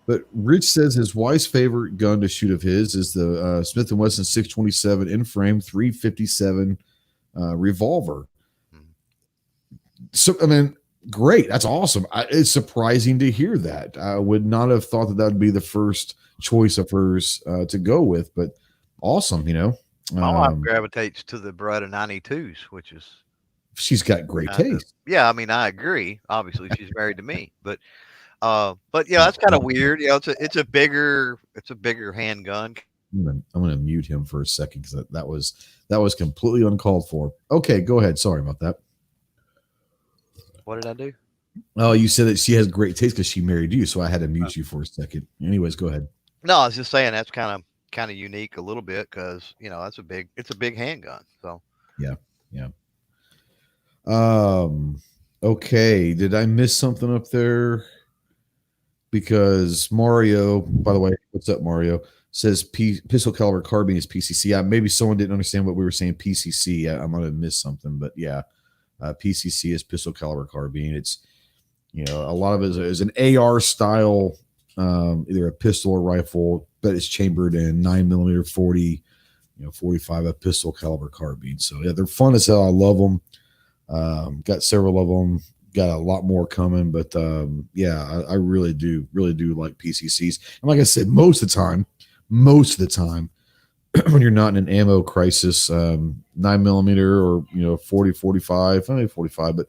Speaker 1: but Rich says his wife's favorite gun to shoot of his is the Smith & Wesson 627 in frame 357 revolver. So I mean, great, that's awesome. It's surprising to hear that. I would not have thought that would be the first choice of hers to go with, but awesome.
Speaker 4: My wife gravitates to the Beretta 92s, which is
Speaker 1: she's got great taste.
Speaker 4: Yeah, I mean, I agree. Obviously, she's married to me, but yeah, that's kind of weird. It's a bigger handgun.
Speaker 1: I'm gonna mute him for a second because that was completely uncalled for. Okay, go ahead. Sorry about that.
Speaker 4: What did I do?
Speaker 1: Oh, you said that she has great taste because she married you, so I had to mute you for a second. Anyways, go ahead.
Speaker 4: No, I was just saying that's kind of unique a little bit because it's a big handgun. So
Speaker 1: yeah. Okay, did I miss something up there? Because Mario, by the way, what's up, Mario? Says pistol caliber carbine is PCC. Maybe someone didn't understand what we were saying. PCC. I might have missed something, but yeah, PCC is pistol caliber carbine. It's a lot of it is an AR style, either a pistol or rifle, but it's chambered in 9mm 40, 45 a pistol caliber carbine. So yeah, they're fun as hell. I love them. Got several of them. Got a lot more coming, but yeah, I really do like PCCs. And like I said, most of the time, when you're not in an ammo crisis, 9mm or 40, 45, I mean 45, but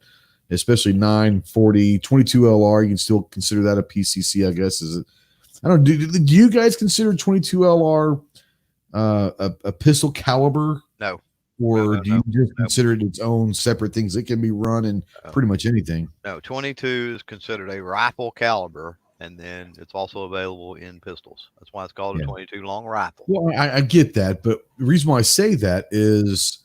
Speaker 1: especially 9, 40, 22 LR, you can still consider that a PCC, I guess. Is it? I don't know. Do you guys consider 22 LR a pistol caliber?
Speaker 4: No.
Speaker 1: Or do you just consider it its own separate things that can be run in pretty much anything?
Speaker 4: No, 22 is considered a rifle caliber, and then it's also available in pistols. That's why it's called a 22 long rifle.
Speaker 1: Well, I get that, but the reason why I say that is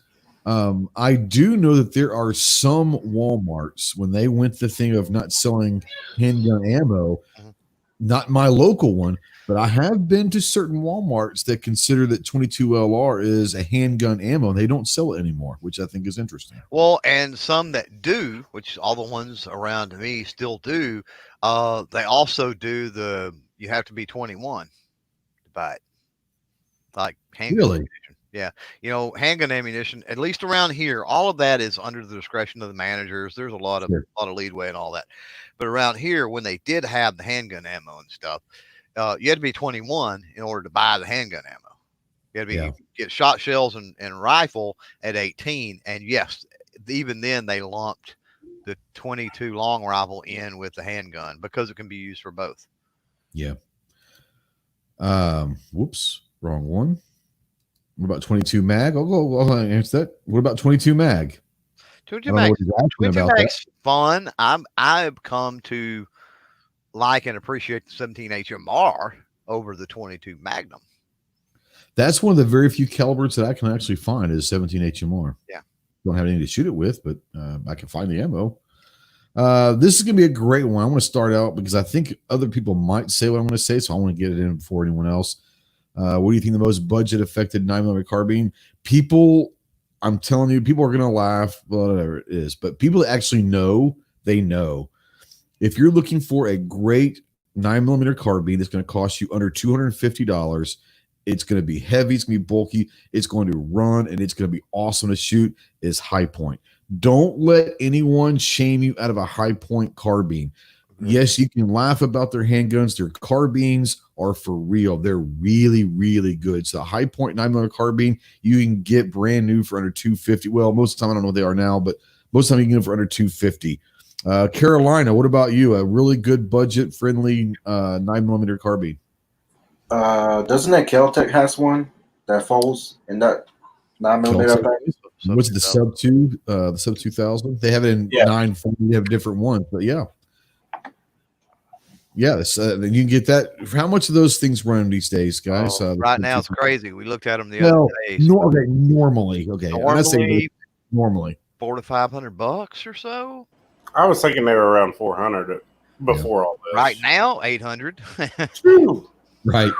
Speaker 1: I do know that there are some Walmarts when they went the thing of not selling handgun ammo, not my local one, but I have been to certain Walmarts that consider that 22 LR is a handgun ammo and they don't sell it anymore, which I think is interesting.
Speaker 4: Well, and some that do, which all the ones around me still do, they also do you have to be 21 to buy it. Like handgun ammunition. Yeah. Handgun ammunition, at least around here, all of that is under the discretion of the managers. There's a lot of leadway and all that. But around here, when they did have the handgun ammo and stuff, you had to be 21 in order to buy the handgun ammo. You had to get shot shells and rifle at 18. And yes, even then they lumped the 22 long rifle in with the handgun because it can be used for both.
Speaker 1: Yeah. Whoops. Wrong one. What about 22 mag? I'll answer that. What about 22 mag?
Speaker 4: 22 mag's fun. I've come to like and appreciate the 17 HMR over the 22 Magnum.
Speaker 1: That's one of the very few calibers that I can actually find is 17 HMR.
Speaker 4: Yeah.
Speaker 1: Don't have anything to shoot it with, but I can find the ammo. This is going to be a great one. I want to start out because I think other people might say what I'm going to say, so I want to get it in before anyone else. What do you think the most budget affected 9mm carbine? People, I'm telling you, people are going to laugh, whatever it is, but people that actually know, they know. If you're looking for a great 9mm carbine that's going to cost you under $250, it's going to be heavy, it's going to be bulky, it's going to run, and it's going to be awesome to shoot, is High Point. Don't let anyone shame you out of a High Point carbine. Yes, you can laugh about their handguns. Their carbines are for real. They're really, really good. So High Point 9mm carbine, you can get brand new for under $250. Well, most of the time, I don't know what they are now, but most of the time you can get them for under $250. Carolina, what about you? A really good budget-friendly 9mm carbine.
Speaker 2: Doesn't that Kel-Tec has one that folds in that 9mm?
Speaker 1: What's the sub 2? The sub 2000? They have it in 940. They have different ones, but yeah. Yeah, you can get that. How much of those things run these days, guys?
Speaker 4: Right now, it's crazy. We looked at them the other day.
Speaker 1: Normally, normally
Speaker 4: $400 to $500 or so.
Speaker 3: I was thinking they were around 400 before all this.
Speaker 4: Right now, 800.
Speaker 1: Right.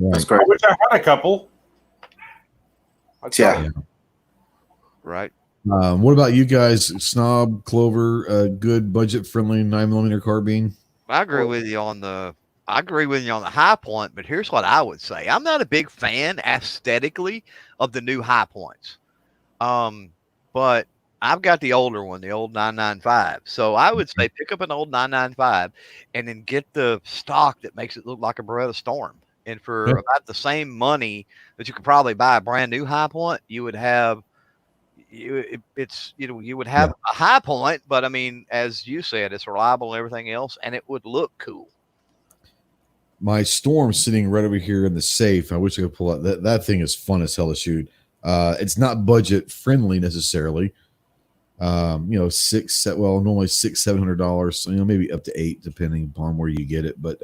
Speaker 2: That's great.
Speaker 3: I wish I had a couple.
Speaker 2: Yeah.
Speaker 4: Right.
Speaker 1: What about you guys? Snob, Clover, good budget-friendly 9mm carbine.
Speaker 4: I agree with you on the High Point, but here's what I would say. I'm not a big fan aesthetically of the new High Points. But I've got the older one, the old 995. So I would say pick up an old 995 and then get the stock that makes it look like a Beretta Storm. And for about the same money that you could probably buy a brand new High Point, you would have a High Point, but I mean, as you said, it's reliable and everything else, and it would look cool.
Speaker 1: My Storm's sitting right over here in the safe. I wish I could pull out that thing is fun as hell to shoot. It's not budget friendly necessarily. Normally $600-$700, maybe up to $800 depending upon where you get it. But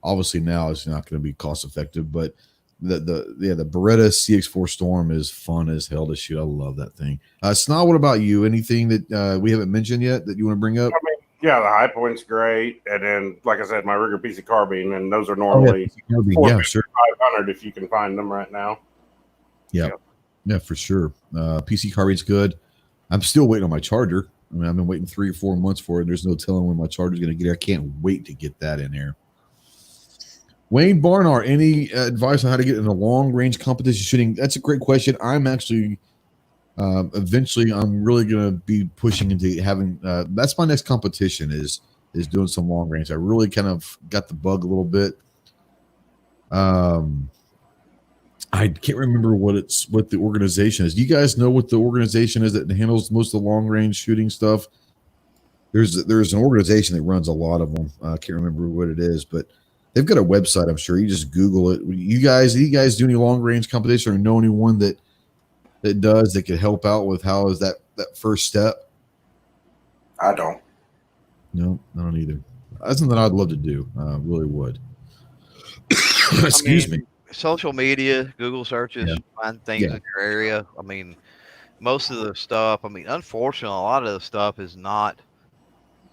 Speaker 1: obviously now it's not going to be cost effective. But the Beretta CX4 Storm is fun as hell to shoot. I love that thing. Snow, what about you? Anything that we haven't mentioned yet that you want to bring up?
Speaker 3: I mean, yeah, the High Point's great, and then like I said, my Rigger PC carbine, and those are normally
Speaker 1: sure,
Speaker 3: 500 if you can find them right now.
Speaker 1: Yeah, for sure. PC carbine's good. I'm still waiting on my charger. I mean, I've been waiting 3 or 4 months for it. There's no telling when my charger's going to get here. I can't wait to get that in there. Wayne Barnard, any advice on how to get into long range competition shooting? That's a great question. I'm actually eventually I'm really going to be pushing into having that's my next competition is doing some long range. I really kind of got the bug a little bit. I can't remember what the organization is. Do you guys know what the organization is that handles most of the long range shooting stuff? There's an organization that runs a lot of them. I can't remember what it is, but they've got a website. I'm sure you just Google it. You guys do any long range competition or know anyone that does that could help out with how is that first step?
Speaker 2: I don't.
Speaker 1: No, I don't either. That's something I'd love to do. Really would. Excuse me.
Speaker 4: Social media, Google searches, find things in your area. I mean, most of the stuff, I mean, unfortunately, a lot of the stuff is not,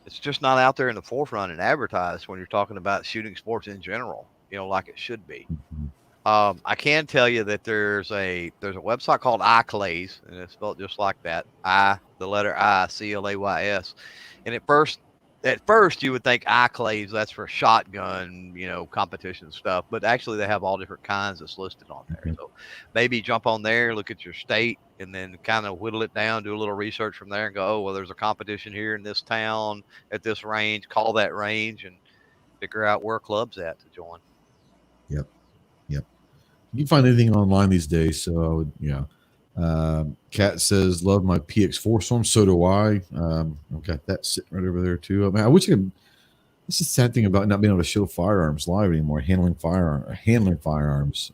Speaker 4: it's just not out there in the forefront and advertised when you're talking about shooting sports in general, like it should be. I can tell you that there's a website called iClays, and it's spelled just like that. The letter I, CLAYS. And at first you would think iClays, that's for shotgun, competition stuff, but actually they have all different kinds that's listed on there. So maybe jump on there, look at your state, and then kind of whittle it down, do a little research from there, and go, oh, well, there's a competition here in this town at this range. Call that range and figure out where a club's at to join.
Speaker 1: Yep. You can find anything online these days. So I would, Kat says, love my PX4 Storm. So do I. I've got that sitting right over there too. I mean, I wish I could. This is the sad thing about not being able to show firearms live anymore. Handling firearms.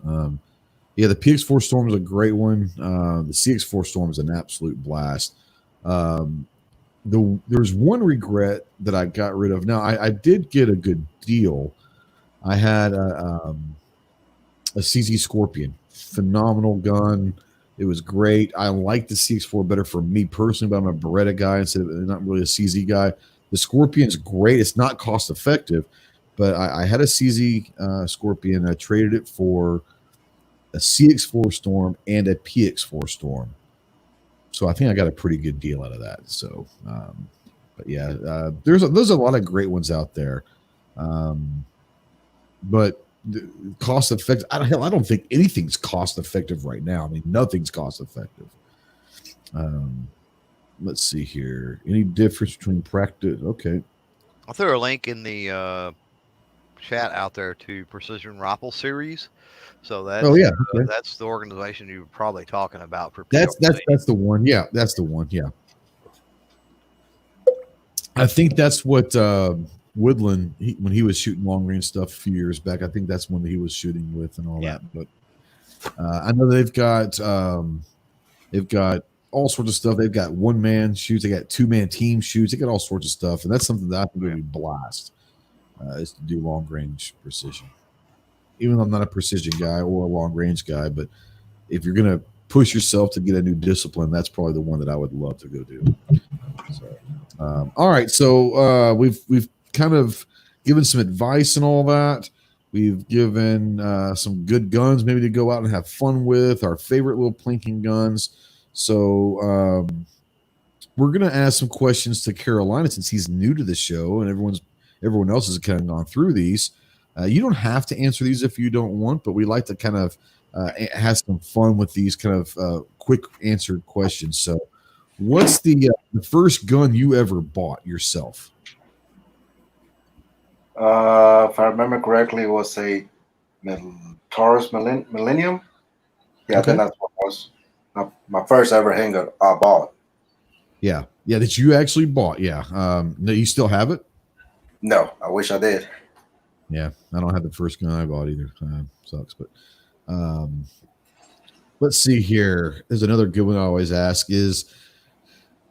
Speaker 1: Yeah, the PX4 Storm is a great one. The CX4 Storm is an absolute blast. There's one regret that I got rid of. Now I did get a good deal. I had a CZ Scorpion, phenomenal gun. It was great. I like the CX4 better for me personally, but I'm a Beretta guy instead of not really a CZ guy. The Scorpion's great. It's not cost effective, but I had a CZ Scorpion. I traded it for a CX4 Storm and a PX4 Storm. So I think I got a pretty good deal out of that. So, but yeah, there's a lot of great ones out there. But cost effective, I don't think anything's cost effective right now. I mean, nothing's cost effective. Let's see here. Any difference between practice? Okay.
Speaker 4: I'll throw a link in the chat out there to Precision Rifle Series. So that's that's the organization you were probably talking about for
Speaker 1: that's the one. Yeah, that's the one. Yeah. I think that's what Woodland, when he was shooting long range stuff a few years back, I think that's one that he was shooting with and all that. But I know they've got all sorts of stuff. They've got 1-man shoots, they got 2-man team shoots, they got all sorts of stuff, and that's something that I think would be blast is to do long range precision. Even though I'm not a precision guy or a long range guy, but if you're gonna push yourself to get a new discipline, that's probably the one that I would love to go do. So, all right, so we've kind of given some advice and all that. We've given some good guns maybe to go out and have fun with, our favorite little plinking guns. So we're going to ask some questions to Carolina since he's new to the show and everyone else has kind of gone through these. You don't have to answer these if you don't want, but we like to kind of have some fun with these kind of quick answered questions. So what's the first gun you ever bought yourself?
Speaker 2: If I remember correctly, it was a Taurus Millennium. Yeah,
Speaker 1: Okay.
Speaker 2: I think that's what it was. My first ever handgun I bought.
Speaker 1: Yeah, that you actually bought. Yeah. No, you still have it?
Speaker 2: No, I wish I did.
Speaker 1: Yeah, I don't have the first gun I bought either. Sucks, but let's see here. There's another good one I always ask is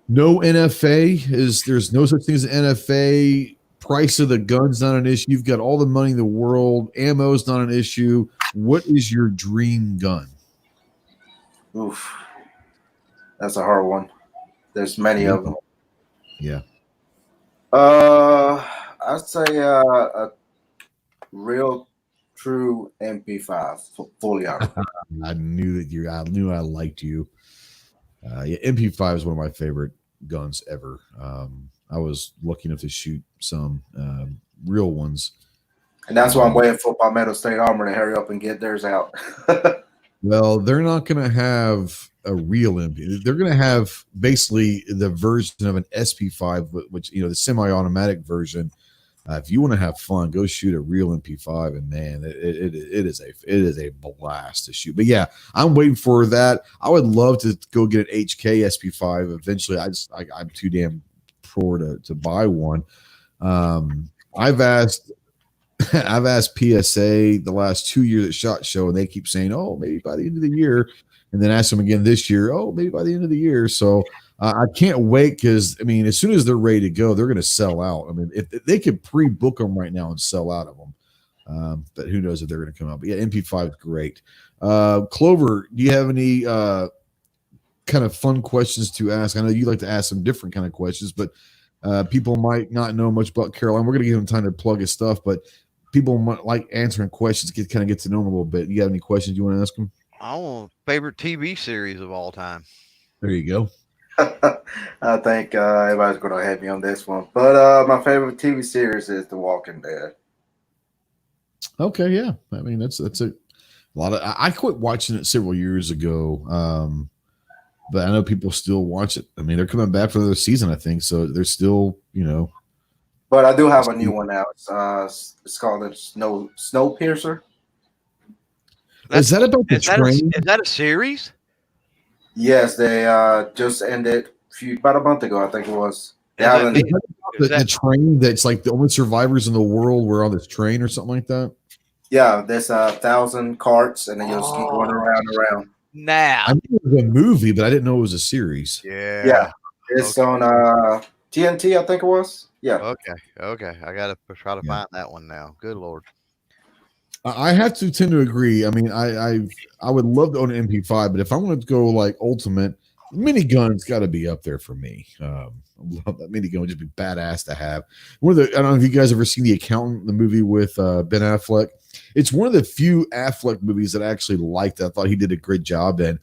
Speaker 1: no NFA. There's no such thing as an NFA. Price of the gun's not an issue. You've got all the money in the world. Ammo's not an issue. What is your dream gun?
Speaker 2: Oof, that's a hard one. There's many of them.
Speaker 1: Yeah.
Speaker 2: I'd say a real true MP5 fully armored.
Speaker 1: I knew I liked you. Yeah, MP5 is one of my favorite guns ever. I was lucky enough to shoot some real ones.
Speaker 2: And that's why I'm waiting for Palmetto State Armor to hurry up and get theirs out.
Speaker 1: Well, they're not going to have a real MP. They're going to have basically the version of an SP5, which, the semi-automatic version. If you want to have fun, go shoot a real MP5, and man, it is a blast to shoot. But yeah, I'm waiting for that. I would love to go get an HK SP5 eventually. I'm too damn poor to buy one. I've asked PSA the last 2 years at SHOT Show, and they keep saying, "Oh, maybe by the end of the year," and then ask them again this year, "Oh, maybe by the end of the year." So I can't wait because as soon as they're ready to go, they're going to sell out. If they could pre-book them right now and sell out of them, but who knows if they're going to come out. But yeah, MP5 is great. Clover, do you have any kind of fun questions to ask. I know you like to ask some different kind of questions, but people might not know much about Caroline. We're going to give him time to plug his stuff, but people might like answering questions, get to know him a little bit. You got any questions you want to ask him?
Speaker 4: I want favorite TV series of all time.
Speaker 1: There you go.
Speaker 2: I think everybody's going to hate me on this one, but my favorite TV series is The Walking Dead.
Speaker 1: Okay, yeah. I mean, that's a lot of. I quit watching it several years ago, but I know people still watch it. I mean, they're coming back for another season, I think. So they're still,
Speaker 2: But I do have a new one now. It's called the Snowpiercer.
Speaker 1: Is that about the train?
Speaker 4: Is that a series?
Speaker 2: Yes, they just ended about a month ago, I think it was.
Speaker 1: The train that's like the only survivors in the world were on this train or something like that?
Speaker 2: Yeah, there's 1,000 carts, and they just keep going around and around.
Speaker 4: Now,
Speaker 1: I knew it was a movie, but I didn't know it was a series.
Speaker 2: Yeah. It's on TNT, I think it was. Yeah.
Speaker 4: Okay. I gotta try to find that one now. Good Lord.
Speaker 1: I have to tend to agree. I mean, I would love to own an MP5, but if I want to go like ultimate, minigun's got to be up there for me. I love that minigun; would just be badass to have. I don't know if you guys ever seen The Accountant, the movie with Ben Affleck. It's one of the few Affleck movies that I actually liked. I thought he did a great job in.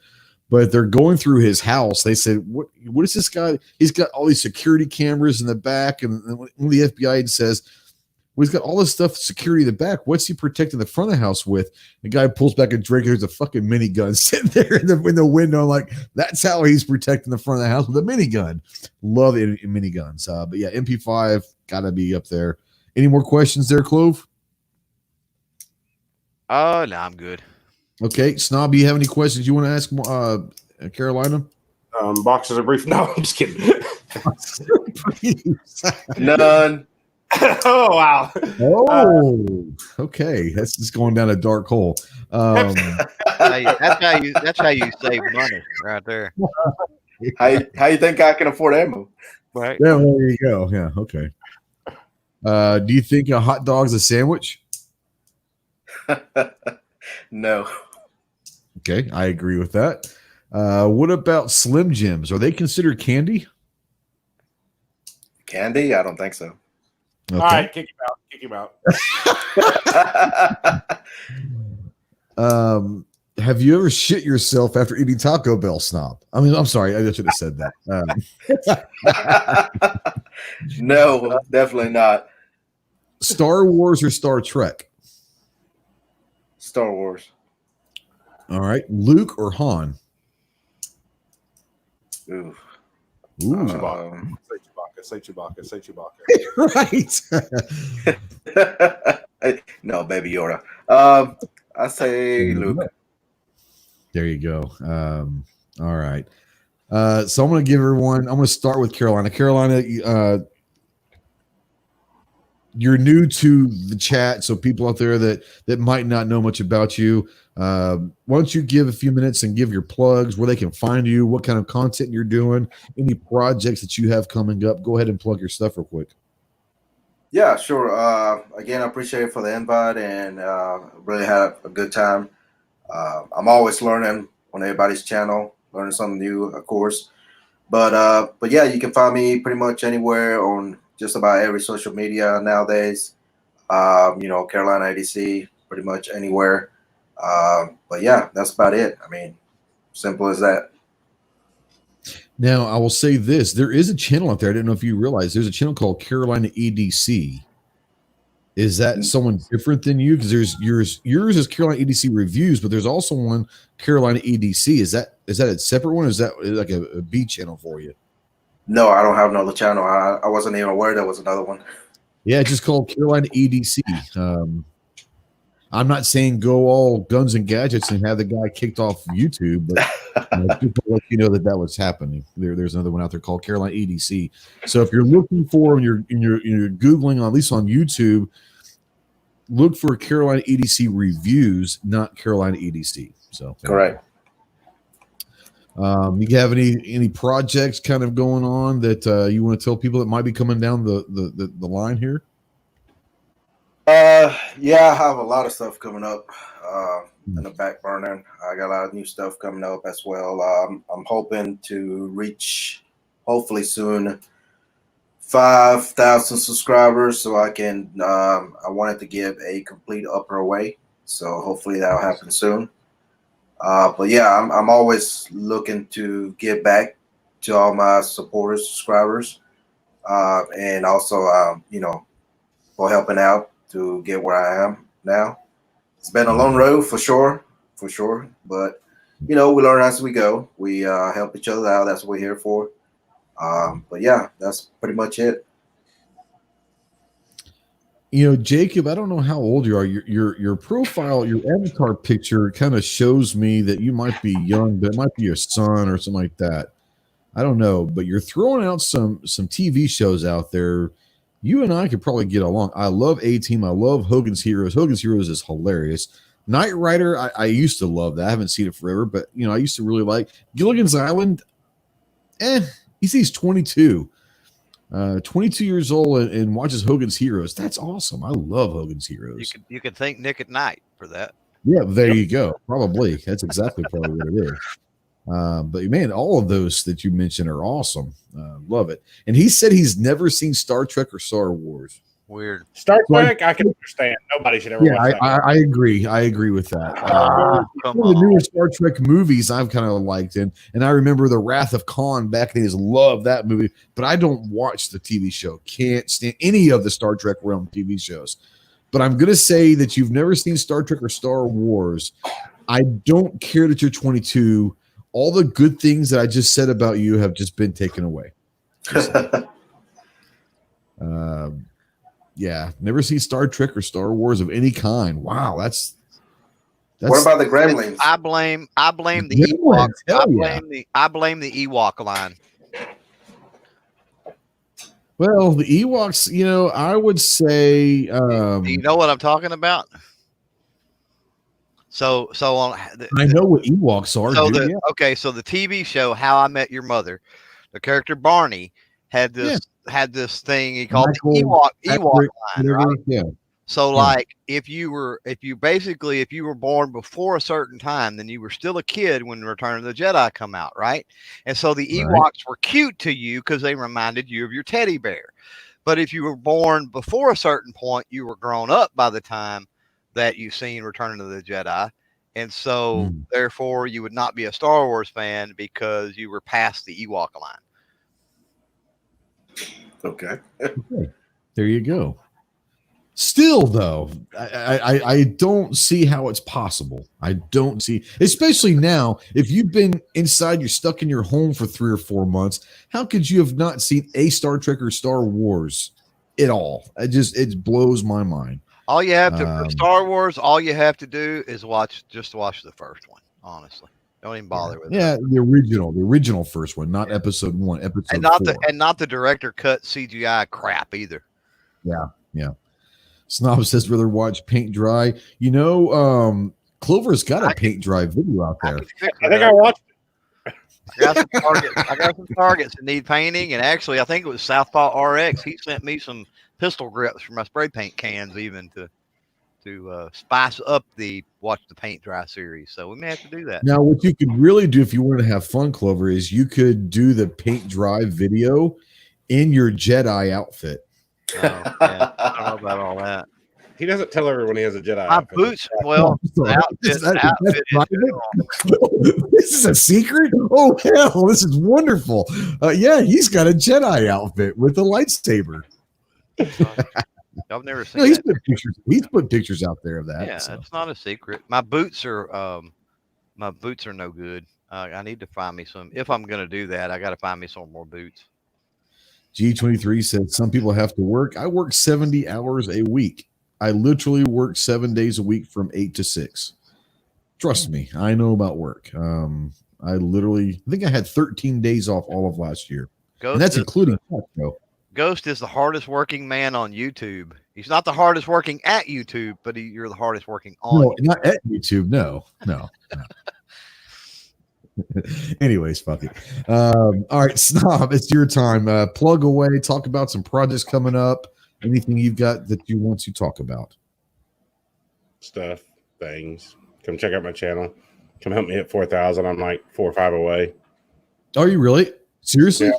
Speaker 1: But they're going through his house. They said, "What is this guy? He's got all these security cameras in the back." And when the FBI agent says, "Well, he's got all this stuff, security in the back. What's he protecting the front of the house with?" The guy pulls back a drink. There's a fucking minigun sitting there in the window. I'm like, that's how he's protecting the front of the house with a minigun. Love miniguns. But yeah, MP5 gotta be up there. Any more questions there, Clove?
Speaker 4: No, I'm good.
Speaker 1: Okay, Snob, do you have any questions you want to ask Carolina?
Speaker 3: Boxes of brief. No, I'm just kidding.
Speaker 2: None.
Speaker 3: Oh wow.
Speaker 1: Oh, okay. That's just going down a dark hole.
Speaker 4: That's how you save money right there.
Speaker 2: How you think I can afford ammo?
Speaker 4: Right.
Speaker 1: Yeah, well, there you go. Yeah, okay. Do you think a hot dog's a sandwich?
Speaker 2: No.
Speaker 1: Okay, I agree with that. What about Slim Jims? Are they considered candy?
Speaker 2: Candy? I don't think so.
Speaker 1: Okay.
Speaker 3: All right, kick him out.
Speaker 1: Have you ever shit yourself after eating Taco Bell, Snob? I mean, I'm sorry, I should have said that.
Speaker 2: No, definitely not.
Speaker 1: Star Wars or Star Trek?
Speaker 2: Star Wars.
Speaker 1: All right, Luke or Han?
Speaker 2: Ooh.
Speaker 3: Say Chewbacca.
Speaker 1: Right.
Speaker 2: No, Baby Yoda. I say Luke.
Speaker 1: There you go. All right. So I'm going to give everyone. I'm going to start with Carolina. Carolina, you're new to the chat, so people out there that might not know much about you, why don't you give a few minutes and give your plugs, where they can find you, what kind of content you're doing, any projects that you have coming up. Go ahead and plug your stuff real quick.
Speaker 2: Yeah, sure. Again, I appreciate it for the invite, and really had a good time. I'm always learning on everybody's channel, learning something new, of course. But yeah, you can find me pretty much anywhere on just about every social media nowadays. Carolina ADC, pretty much anywhere. But yeah, that's about it. I mean, simple as that.
Speaker 1: Now, I will say this. There is a channel out there. I didn't know if you realize there's a channel called Carolina EDC. Is that someone different than you? Because there's yours is Carolina EDC Reviews, but there's also one Carolina EDC. Is that a separate one? Or is that like a B channel for you?
Speaker 2: No, I don't have another channel. I wasn't even aware there was another one.
Speaker 1: Yeah, it's just called Carolina EDC. I'm not saying go all guns and gadgets and have the guy kicked off YouTube, but people let you know that was happening. There's another one out there called Carolina EDC. So if you're looking for and you're Googling, at least on YouTube, look for Carolina EDC Reviews, not Carolina EDC. So
Speaker 2: correct.
Speaker 1: You have any projects kind of going on that you want to tell people that might be coming down the line here?
Speaker 2: Yeah, I have a lot of stuff coming up in the back burner. I got a lot of new stuff coming up as well. I'm hoping to reach, hopefully soon, 5,000 subscribers, so I can. I wanted to give a complete upper away, so hopefully that'll happen soon. But yeah, I'm always looking to give back to all my supporters, subscribers, and also for helping out to get where I am now. It's been a long road for sure, But we learn as we go. We help each other out. That's what we're here for. But yeah, that's pretty much it.
Speaker 1: Jacob, I don't know how old you are. Your profile, your avatar picture kind of shows me that you might be young, but it might be your son or something like that. I don't know, but you're throwing out some TV shows out there. You and I could probably get along. I love A-Team. I love Hogan's Heroes. Hogan's Heroes is hilarious. Knight Rider, I used to love that. I haven't seen it forever, but I used to really like Gilligan's Island. He's 22. 22 years old and watches Hogan's Heroes. That's awesome. I love Hogan's Heroes.
Speaker 4: You could thank Nick at Night for that.
Speaker 1: Yeah, there you go. Probably. That's exactly probably what it is. But man, all of those that you mentioned are awesome. Love it. And he said he's never seen Star Trek or Star Wars.
Speaker 4: Weird.
Speaker 5: Star Trek, I can understand. Nobody should ever watch that.
Speaker 1: I agree. I agree with that. One of the newer Star Trek movies I've kind of liked, and I remember The Wrath of Khan back in the days. Love that movie, but I don't watch the TV show. Can't stand any of the Star Trek realm TV shows. But I'm going to say that you've never seen Star Trek or Star Wars. I don't care that you're 22. All the good things that I just said about you have just been taken away. Yeah, never seen Star Trek or Star Wars of any kind. Wow, that's
Speaker 2: what about the Gremlins?
Speaker 4: I blame the Ewok. I blame the Ewok line.
Speaker 1: Well, the Ewoks, I would say.
Speaker 4: Do you know what I'm talking about? So on.
Speaker 1: I know what Ewoks are.
Speaker 4: Okay, so the TV show How I Met Your Mother, the character Barney had this thing he called the Ewok line, right? Yeah. So like if you were born before a certain time, then you were still a kid when Return of the Jedi come out, right? And so the Ewoks were cute to you because they reminded you of your teddy bear. But if you were born before a certain point, you were grown up by the time that you've seen Return of the Jedi. And so therefore you would not be a Star Wars fan because you were past the Ewok line.
Speaker 2: Okay.
Speaker 1: There you go. Still, though, I don't see how it's possible. I don't see, especially now, if you've been inside, you're stuck in your home for 3 or 4 months. How could you have not seen a Star Trek or Star Wars at all? It blows my mind.
Speaker 4: All you have to for Star Wars, all you have to do is watch the first one. Honestly, don't even bother with it.
Speaker 1: Yeah, the original first one, not episode 1, episode 4.
Speaker 4: Not the director cut CGI crap either.
Speaker 1: Yeah. Snob says rather watch paint dry. Clover's got a paint dry video out there.
Speaker 5: I think I watched it.
Speaker 4: I got some targets that need painting, and actually, I think it was Southpaw RX. He sent me some pistol grips for my spray paint cans, even to spice up the Watch the Paint Dry series. So we may have to do that.
Speaker 1: Now, what you could really do if you wanted to have fun, Clover, is you could do the paint dry video in your Jedi outfit.
Speaker 4: Oh, yeah. I don't know about all that.
Speaker 5: He doesn't tell everyone he has a Jedi.
Speaker 4: My boots. Well,
Speaker 1: this is a secret. Oh hell, this is wonderful. Yeah, he's got a Jedi outfit with a lightsaber.
Speaker 4: I've never seen. No,
Speaker 1: he's put pictures out there of that.
Speaker 4: Yeah, so. It's not a secret. My boots are no good. I need to find me some. If I'm going to do that, I got to find me some more boots.
Speaker 1: G23 said some people have to work. I work 70 hours a week. I literally work 7 days a week from 8 to 6. Trust me, I know about work. I think I had 13 days off all of last year. And that's including
Speaker 4: Ghost is the hardest working man on YouTube. He's not the hardest working at YouTube, but you're the hardest working on.
Speaker 1: No, not at YouTube. No. Anyways, fuck it. All right, Snob, it's your time. Plug away. Talk about some projects coming up. anything you've got that you want to talk about?
Speaker 5: Stuff, things. Come check out my channel. Come help me hit 4,000. I'm like 4 or 5 away.
Speaker 1: Are you really? Seriously?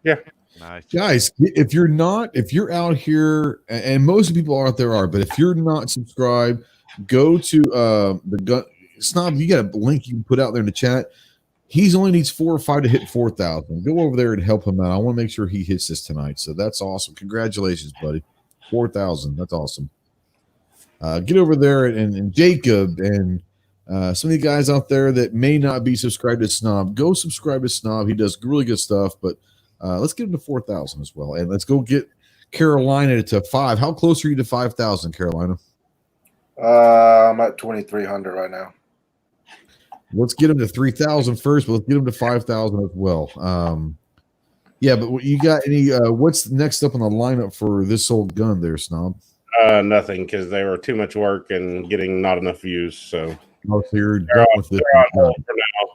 Speaker 5: Yeah.
Speaker 4: Nice.
Speaker 1: Guys, if you're out here, and most of the people out there are, but if you're not subscribed, go to the gun snob. You got a link you can put out there in the chat. He's only needs 4 or 5 to hit 4,000. Go over there and help him out. I want to make sure he hits this tonight. So that's awesome. Congratulations, buddy. 4,000. That's awesome. Get over there and Jacob and some of the guys out there that may not be subscribed to Snob, go subscribe to Snob. He does really good stuff, but let's get him to 4,000 as well. And let's go get Carolina to 5. How close are you to 5,000, Carolina?
Speaker 2: I'm at 2,300 right now.
Speaker 1: Let's get him to 3,000 first, but let's get him to 5,000 as well. Yeah, but you got any? What's next up on the lineup for this old gun there, Snob?
Speaker 5: Nothing, because they were too much work and getting not enough views. So
Speaker 1: You're
Speaker 5: they're
Speaker 1: done
Speaker 5: on,
Speaker 1: with this.
Speaker 5: they're on hold for now.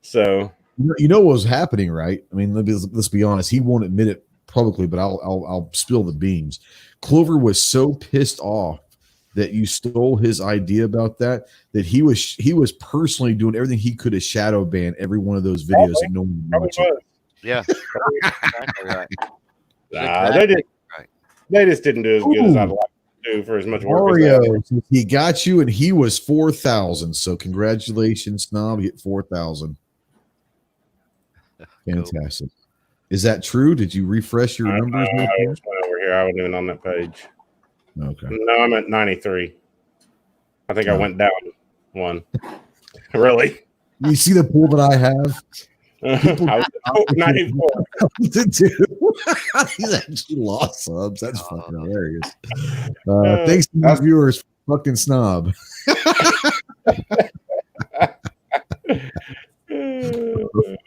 Speaker 5: So
Speaker 1: You know what was happening, right? I mean, let's be honest. He won't admit it publicly, but I'll spill the beans. Clover was so pissed off that you stole his idea about that he was personally doing everything he could to shadow ban every one of those videos and no one would watch it.
Speaker 4: Yeah. Exactly right.
Speaker 5: They just didn't do as good as I'd like to do for as much work.
Speaker 1: Mario, he got you, and he was 4,000. So congratulations, Snob. He hit 4,000. Fantastic. Is that true? Did you refresh your numbers?
Speaker 5: I just went over here. I wasn't even on that page.
Speaker 1: Okay.
Speaker 5: No, I'm at 93. I think I went down one. Really?
Speaker 1: You see the pool that I have?
Speaker 5: I was at 94.
Speaker 1: He's actually lost subs. That's fucking hilarious. Thanks to the viewers, fucking Snob.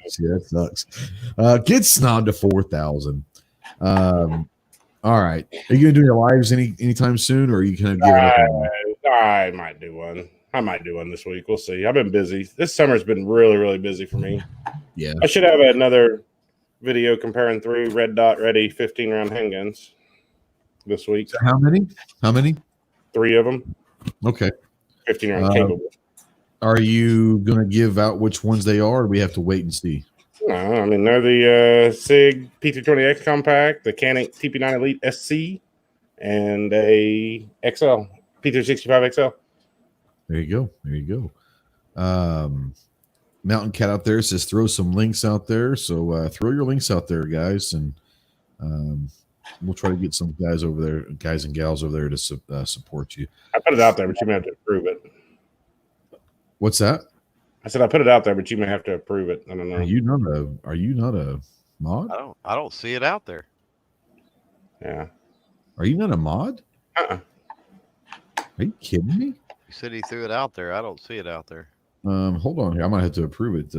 Speaker 1: See, that sucks. Get Snob to 4,000. All right. Are you gonna do your lives anytime soon, or are you kind of giving up on that?
Speaker 5: I might do one. I might do one this week. We'll see. I've been busy. This summer's been really, really busy for me.
Speaker 1: Yeah.
Speaker 5: I should have another video comparing 3 red dot ready 15-round handguns this week.
Speaker 1: So how many?
Speaker 5: 3 of them.
Speaker 1: Okay.
Speaker 5: 15-round capable.
Speaker 1: Are you gonna give out which ones they are, or we have to wait and see?
Speaker 5: No, I mean they're the SIG P220X compact, the Canon TP9 Elite SC, and a XL P265 XL.
Speaker 1: There you go. Mountain Cat out there says throw some links out there. So throw your links out there, guys, and we'll try to get some guys and gals over there to support you.
Speaker 5: I put it out there, but you may have to approve it.
Speaker 1: What's that?
Speaker 5: I said I put it out there, but you may have to approve it. I don't know.
Speaker 1: Are you not a mod?
Speaker 4: I don't see it out there.
Speaker 5: Yeah.
Speaker 1: Are you not a mod?
Speaker 5: Uh-uh.
Speaker 1: Are you kidding me?
Speaker 4: You said he threw it out there. I don't see it out there.
Speaker 1: Hold on here. I might have to approve it.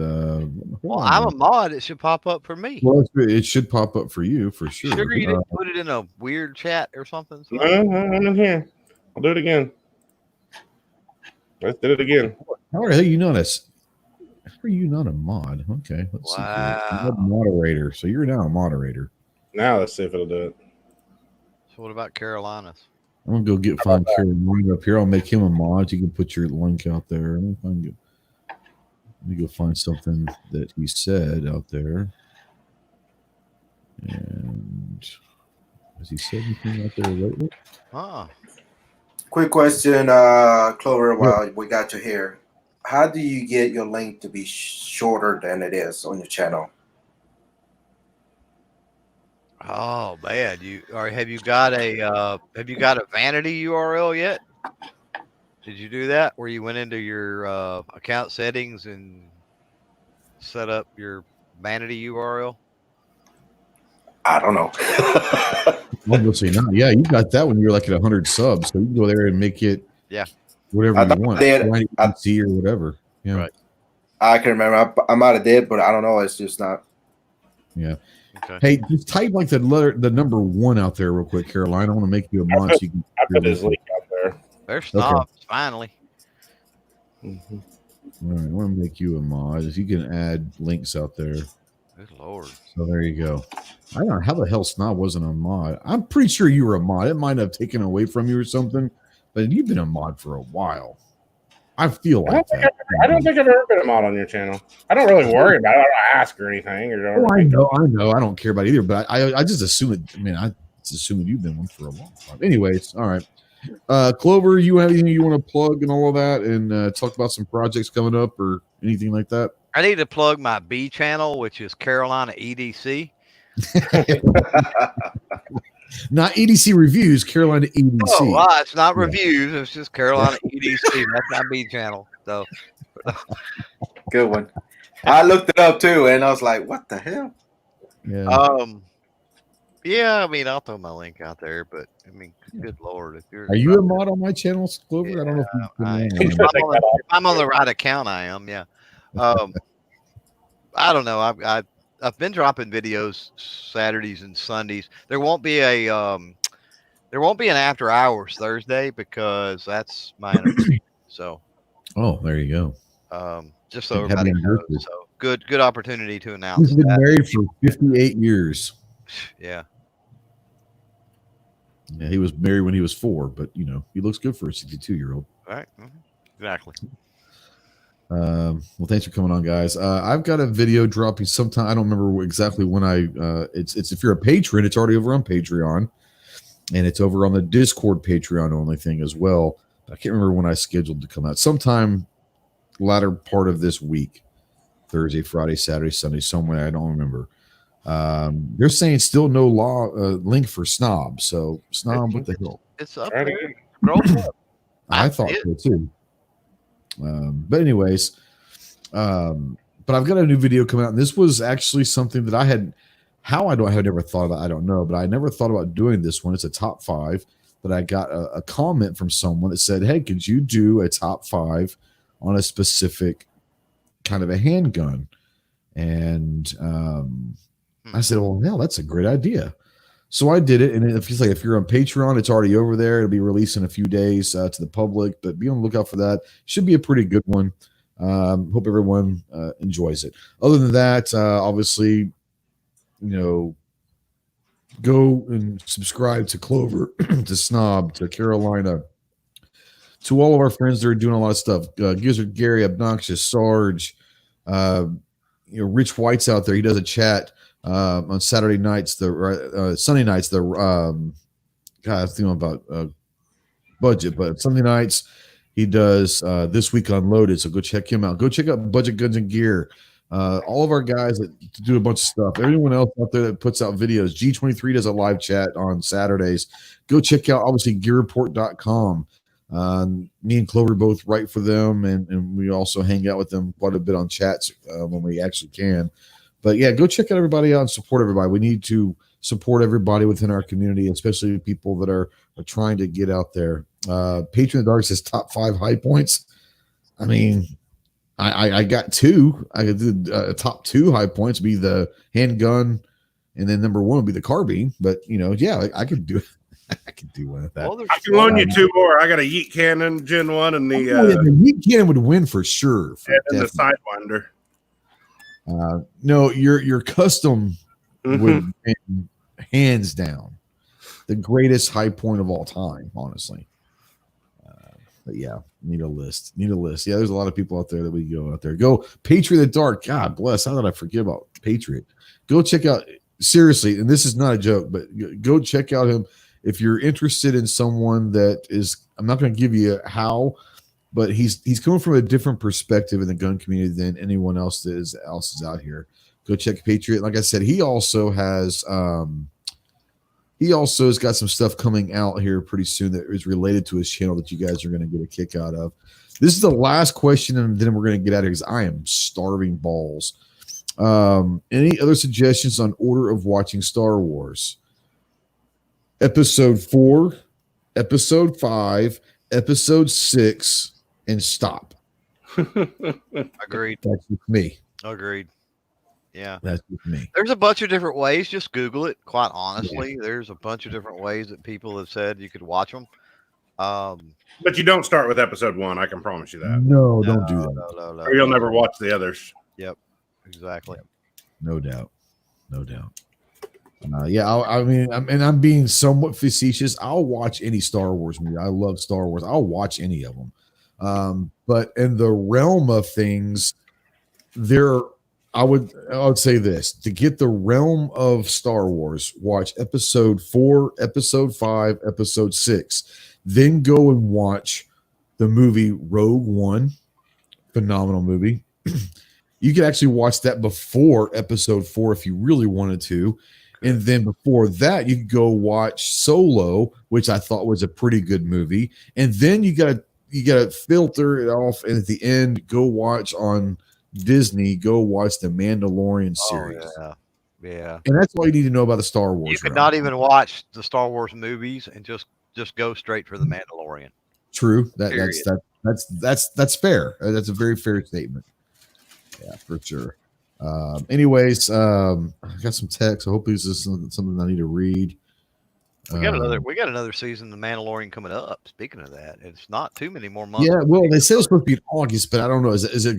Speaker 4: Well, I'm a mod. It should pop up for me.
Speaker 1: Well, it should pop up for you for sure.
Speaker 4: Sure, you didn't put it in a weird chat or something.
Speaker 5: No, I'm in here. I'll do it again. Let's do it again.
Speaker 1: How are you not a mod? Okay, let's see. You're a moderator. So you're now a moderator.
Speaker 5: Now let's see if it'll do it.
Speaker 4: So what about Carolinas?
Speaker 1: I'm gonna go find Carolina up here. I'll make him a mod. You can put your link out there. Let me go find something that he said out there. And has he said anything out there lately?
Speaker 2: Quick question, Clover, while we got you here. How do you get your link to be shorter than it is on your channel?
Speaker 4: Oh man, have you got a vanity URL yet? Did you do that where you went into your account settings and set up your vanity URL?
Speaker 2: I don't know.
Speaker 1: Obviously not. Yeah, you got that when you're like at 100 subs, so you can go there and make it whatever you want, see or whatever. Yeah,
Speaker 4: right.
Speaker 2: I can remember. I might have did, but I don't know. It's just not.
Speaker 1: Yeah.
Speaker 4: Okay.
Speaker 1: Hey, just type like the number 1 out there real quick, Caroline. I want to make you a mod. So you can
Speaker 5: I put his link out there.
Speaker 4: There's snobs finally.
Speaker 1: All right, I want to make you a mod. If you can add links out there.
Speaker 4: Good Lord.
Speaker 1: So there you go. I don't know how the hell Snob wasn't a mod. I'm pretty sure you were a mod. It might have taken away from you or something, but you've been a mod for a while. I feel like that.
Speaker 5: I don't think I've ever been a mod on your channel. I don't really worry about it. I don't ask or anything. Or
Speaker 1: I know. I don't care about it either, but I just assume it. I mean, I just assume that you've been one for a long time. Anyways, all right. Clover, you have anything you want to plug and all of that, and talk about some projects coming up or anything like that?
Speaker 4: I need to plug my B channel, which is Carolina EDC.
Speaker 1: Not EDC reviews, Carolina EDC.
Speaker 4: Oh, well, it's not reviews. It's just Carolina EDC. That's my B channel. So
Speaker 2: Good one. I looked it up too, and I was like, "What the hell?"
Speaker 1: Yeah.
Speaker 4: Yeah. I mean, I'll throw my link out there, but I mean, good Lord, if you're
Speaker 1: Are you a mod on my channel, Clover? I don't know
Speaker 4: if I'm on the right account. I am. Yeah. I don't know. I've been dropping videos Saturdays and Sundays. There won't be an after hours Thursday because that's my anniversary. So.
Speaker 1: Oh, there you go.
Speaker 4: Just so everybody knows. So good opportunity to announce.
Speaker 1: He's been married for 58 years.
Speaker 4: Yeah.
Speaker 1: Yeah, he was married when he was 4, but he looks good for a 62-year-old.
Speaker 4: Right. Exactly.
Speaker 1: Well, thanks for coming on, guys. I've got a video dropping sometime. I don't remember exactly when it's if you're a patron, it's already over on Patreon, and it's over on the Discord Patreon only thing as well. I can't remember when I scheduled to come out. Sometime latter part of this week, Thursday, Friday, Saturday, Sunday, somewhere. I don't remember. They're saying still no link for Snob. So Snob, what the hell?
Speaker 4: It's up there. Up.
Speaker 1: I thought so too. But anyways, but I've got a new video coming out, and this was actually something that I had never thought about. I don't know, but I never thought about doing this one. It's a top 5, but I got a comment from someone that said, "Hey, could you do a top 5 on a specific kind of a handgun?" And I said, "Well, hell, that's a great idea." So I did it, and if you're on Patreon, it's already over there. It'll be released in a few days to the public, but be on the lookout for that. Should be a pretty good one. Hope everyone enjoys it. Other than that, obviously, go and subscribe to Clover, to Snob, to Carolina, to all of our friends that are doing a lot of stuff. Gizzard Gary, Obnoxious, Sarge, Rich White's out there. He does a chat on Saturday nights, Sunday nights. God, I was thinking about budget, but Sunday nights he does This Week Unloaded. So go check him out. Go check out Budget Guns and Gear. All of our guys that do a bunch of stuff. Everyone else out there that puts out videos. G23 does a live chat on Saturdays. Go check out obviously gearreport.com. Me and Clover both write for them, and we also hang out with them quite a bit on chats when we actually can. But yeah, go check out everybody out and support everybody. We need to support everybody within our community, especially people that are trying to get out there. Patron of the Dark says top 5 high points. I mean, I got 2. I could do top 2 high points be the handgun, and then number 1 would be the carbine. But yeah, I could do it. I can do one of that.
Speaker 5: Well, I can loan you 2 more. I got a Yeet Cannon Gen 1 and the
Speaker 1: Yeet Cannon would win for sure.
Speaker 5: And the Sidewinder.
Speaker 1: No, your custom would win hands down. The greatest high point of all time, honestly. But yeah, need a list. Yeah, there's a lot of people out there that we go out there. Go Patriot of the Dark. God bless. How did I forget about Patriot? Go check out, seriously, and this is not a joke, but go check out him. If you're interested in someone that is, I'm not going to give you how, but he's coming from a different perspective in the gun community than anyone else is out here. Go check Patriot. Like I said, he also has got some stuff coming out here pretty soon that is related to his channel that you guys are going to get a kick out of. This is the last question, and then we're going to get out of here because I am starving balls. Any other suggestions on order of watching Star Wars? Episode 4, Episode 5, Episode 6, and stop.
Speaker 4: Agreed.
Speaker 1: That's with me.
Speaker 4: Agreed. Yeah.
Speaker 1: That's with me.
Speaker 4: There's a bunch of different ways. Just Google it. Quite honestly, there's a bunch of different ways that people have said you could watch them.
Speaker 5: But you don't start with Episode 1. I can promise you that.
Speaker 1: No, don't do that.
Speaker 5: No. Or you'll never watch the others.
Speaker 4: Yep. Exactly.
Speaker 1: No doubt. No doubt. Yeah, I mean, I'm being somewhat facetious. I'll watch any Star Wars movie. I love Star Wars. I'll watch any of them. But in the realm of things, I would say this: to get the realm of Star Wars, watch Episode 4, Episode 5, Episode 6, then go and watch the movie Rogue One. Phenomenal movie. You could actually watch that before Episode 4 if you really wanted to. And then before that, you could go watch Solo, which I thought was a pretty good movie. And then you gotta filter it off, and at the end, go watch on Disney. Go watch the Mandalorian series.
Speaker 4: Oh, yeah.
Speaker 1: And that's all you need to know about the Star Wars.
Speaker 4: You could not even watch the Star Wars movies and just go straight for the Mandalorian.
Speaker 1: True. That's fair. That's a very fair statement. Yeah, for sure. Anyways, I got some text. I hope this is something I need to read.
Speaker 4: We got another season of The Mandalorian coming up. Speaking of that, it's not too many more months.
Speaker 1: Yeah, well, they said it's supposed to be in August, but I don't know. Is it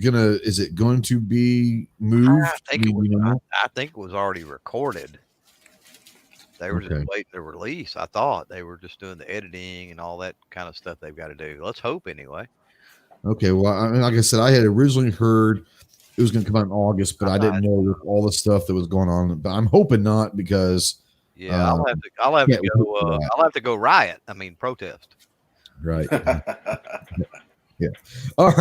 Speaker 1: going to be moved?
Speaker 4: I think it was already recorded. They were just waiting to release. I thought they were just doing the editing and all that kind of stuff they've got to do. Let's hope anyway.
Speaker 1: Okay, well, I mean, like I said, I had originally heard it was going to come out in August, but I didn't know with all the stuff that was going on. But I'm hoping not, because
Speaker 4: I'll have to go riot. I mean, protest.
Speaker 1: Right. Yeah. All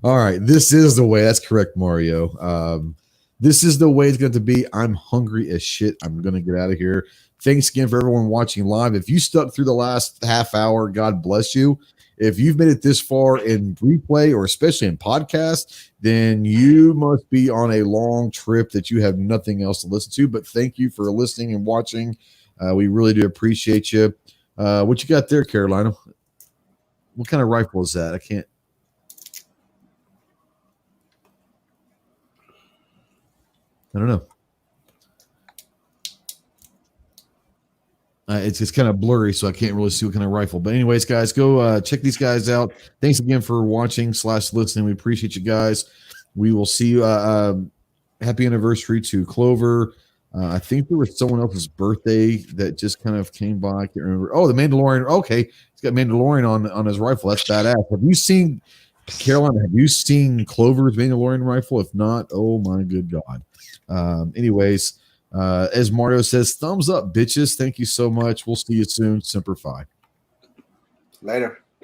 Speaker 1: right. This is the way. That's correct, Mario. This is the way it's going to be. I'm hungry as shit. I'm going to get out of here. Thanks again for everyone watching live. If you stuck through the last half hour, God bless you. If you've made it this far in replay, or especially in podcast, then you must be on a long trip that you have nothing else to listen to. But thank you for listening and watching. We really do appreciate you. What you got there, Carolina? What kind of rifle is that? I don't know. It's kind of blurry, so I can't really see what kind of rifle. But anyways, guys, go check these guys out. Thanks again for watching / listening. We appreciate you guys. We will see you. Happy anniversary to Clover. I think there was someone else's birthday that just kind of came by. I can't remember. Oh, the Mandalorian. Okay, he's got Mandalorian on his rifle. That's badass. Have you seen, Carolina? Have you seen Clover's Mandalorian rifle? If not, oh my good God. Anyways. As Mario says, thumbs up, bitches. Thank you so much. We'll see you soon. Semper Fi.
Speaker 2: Later.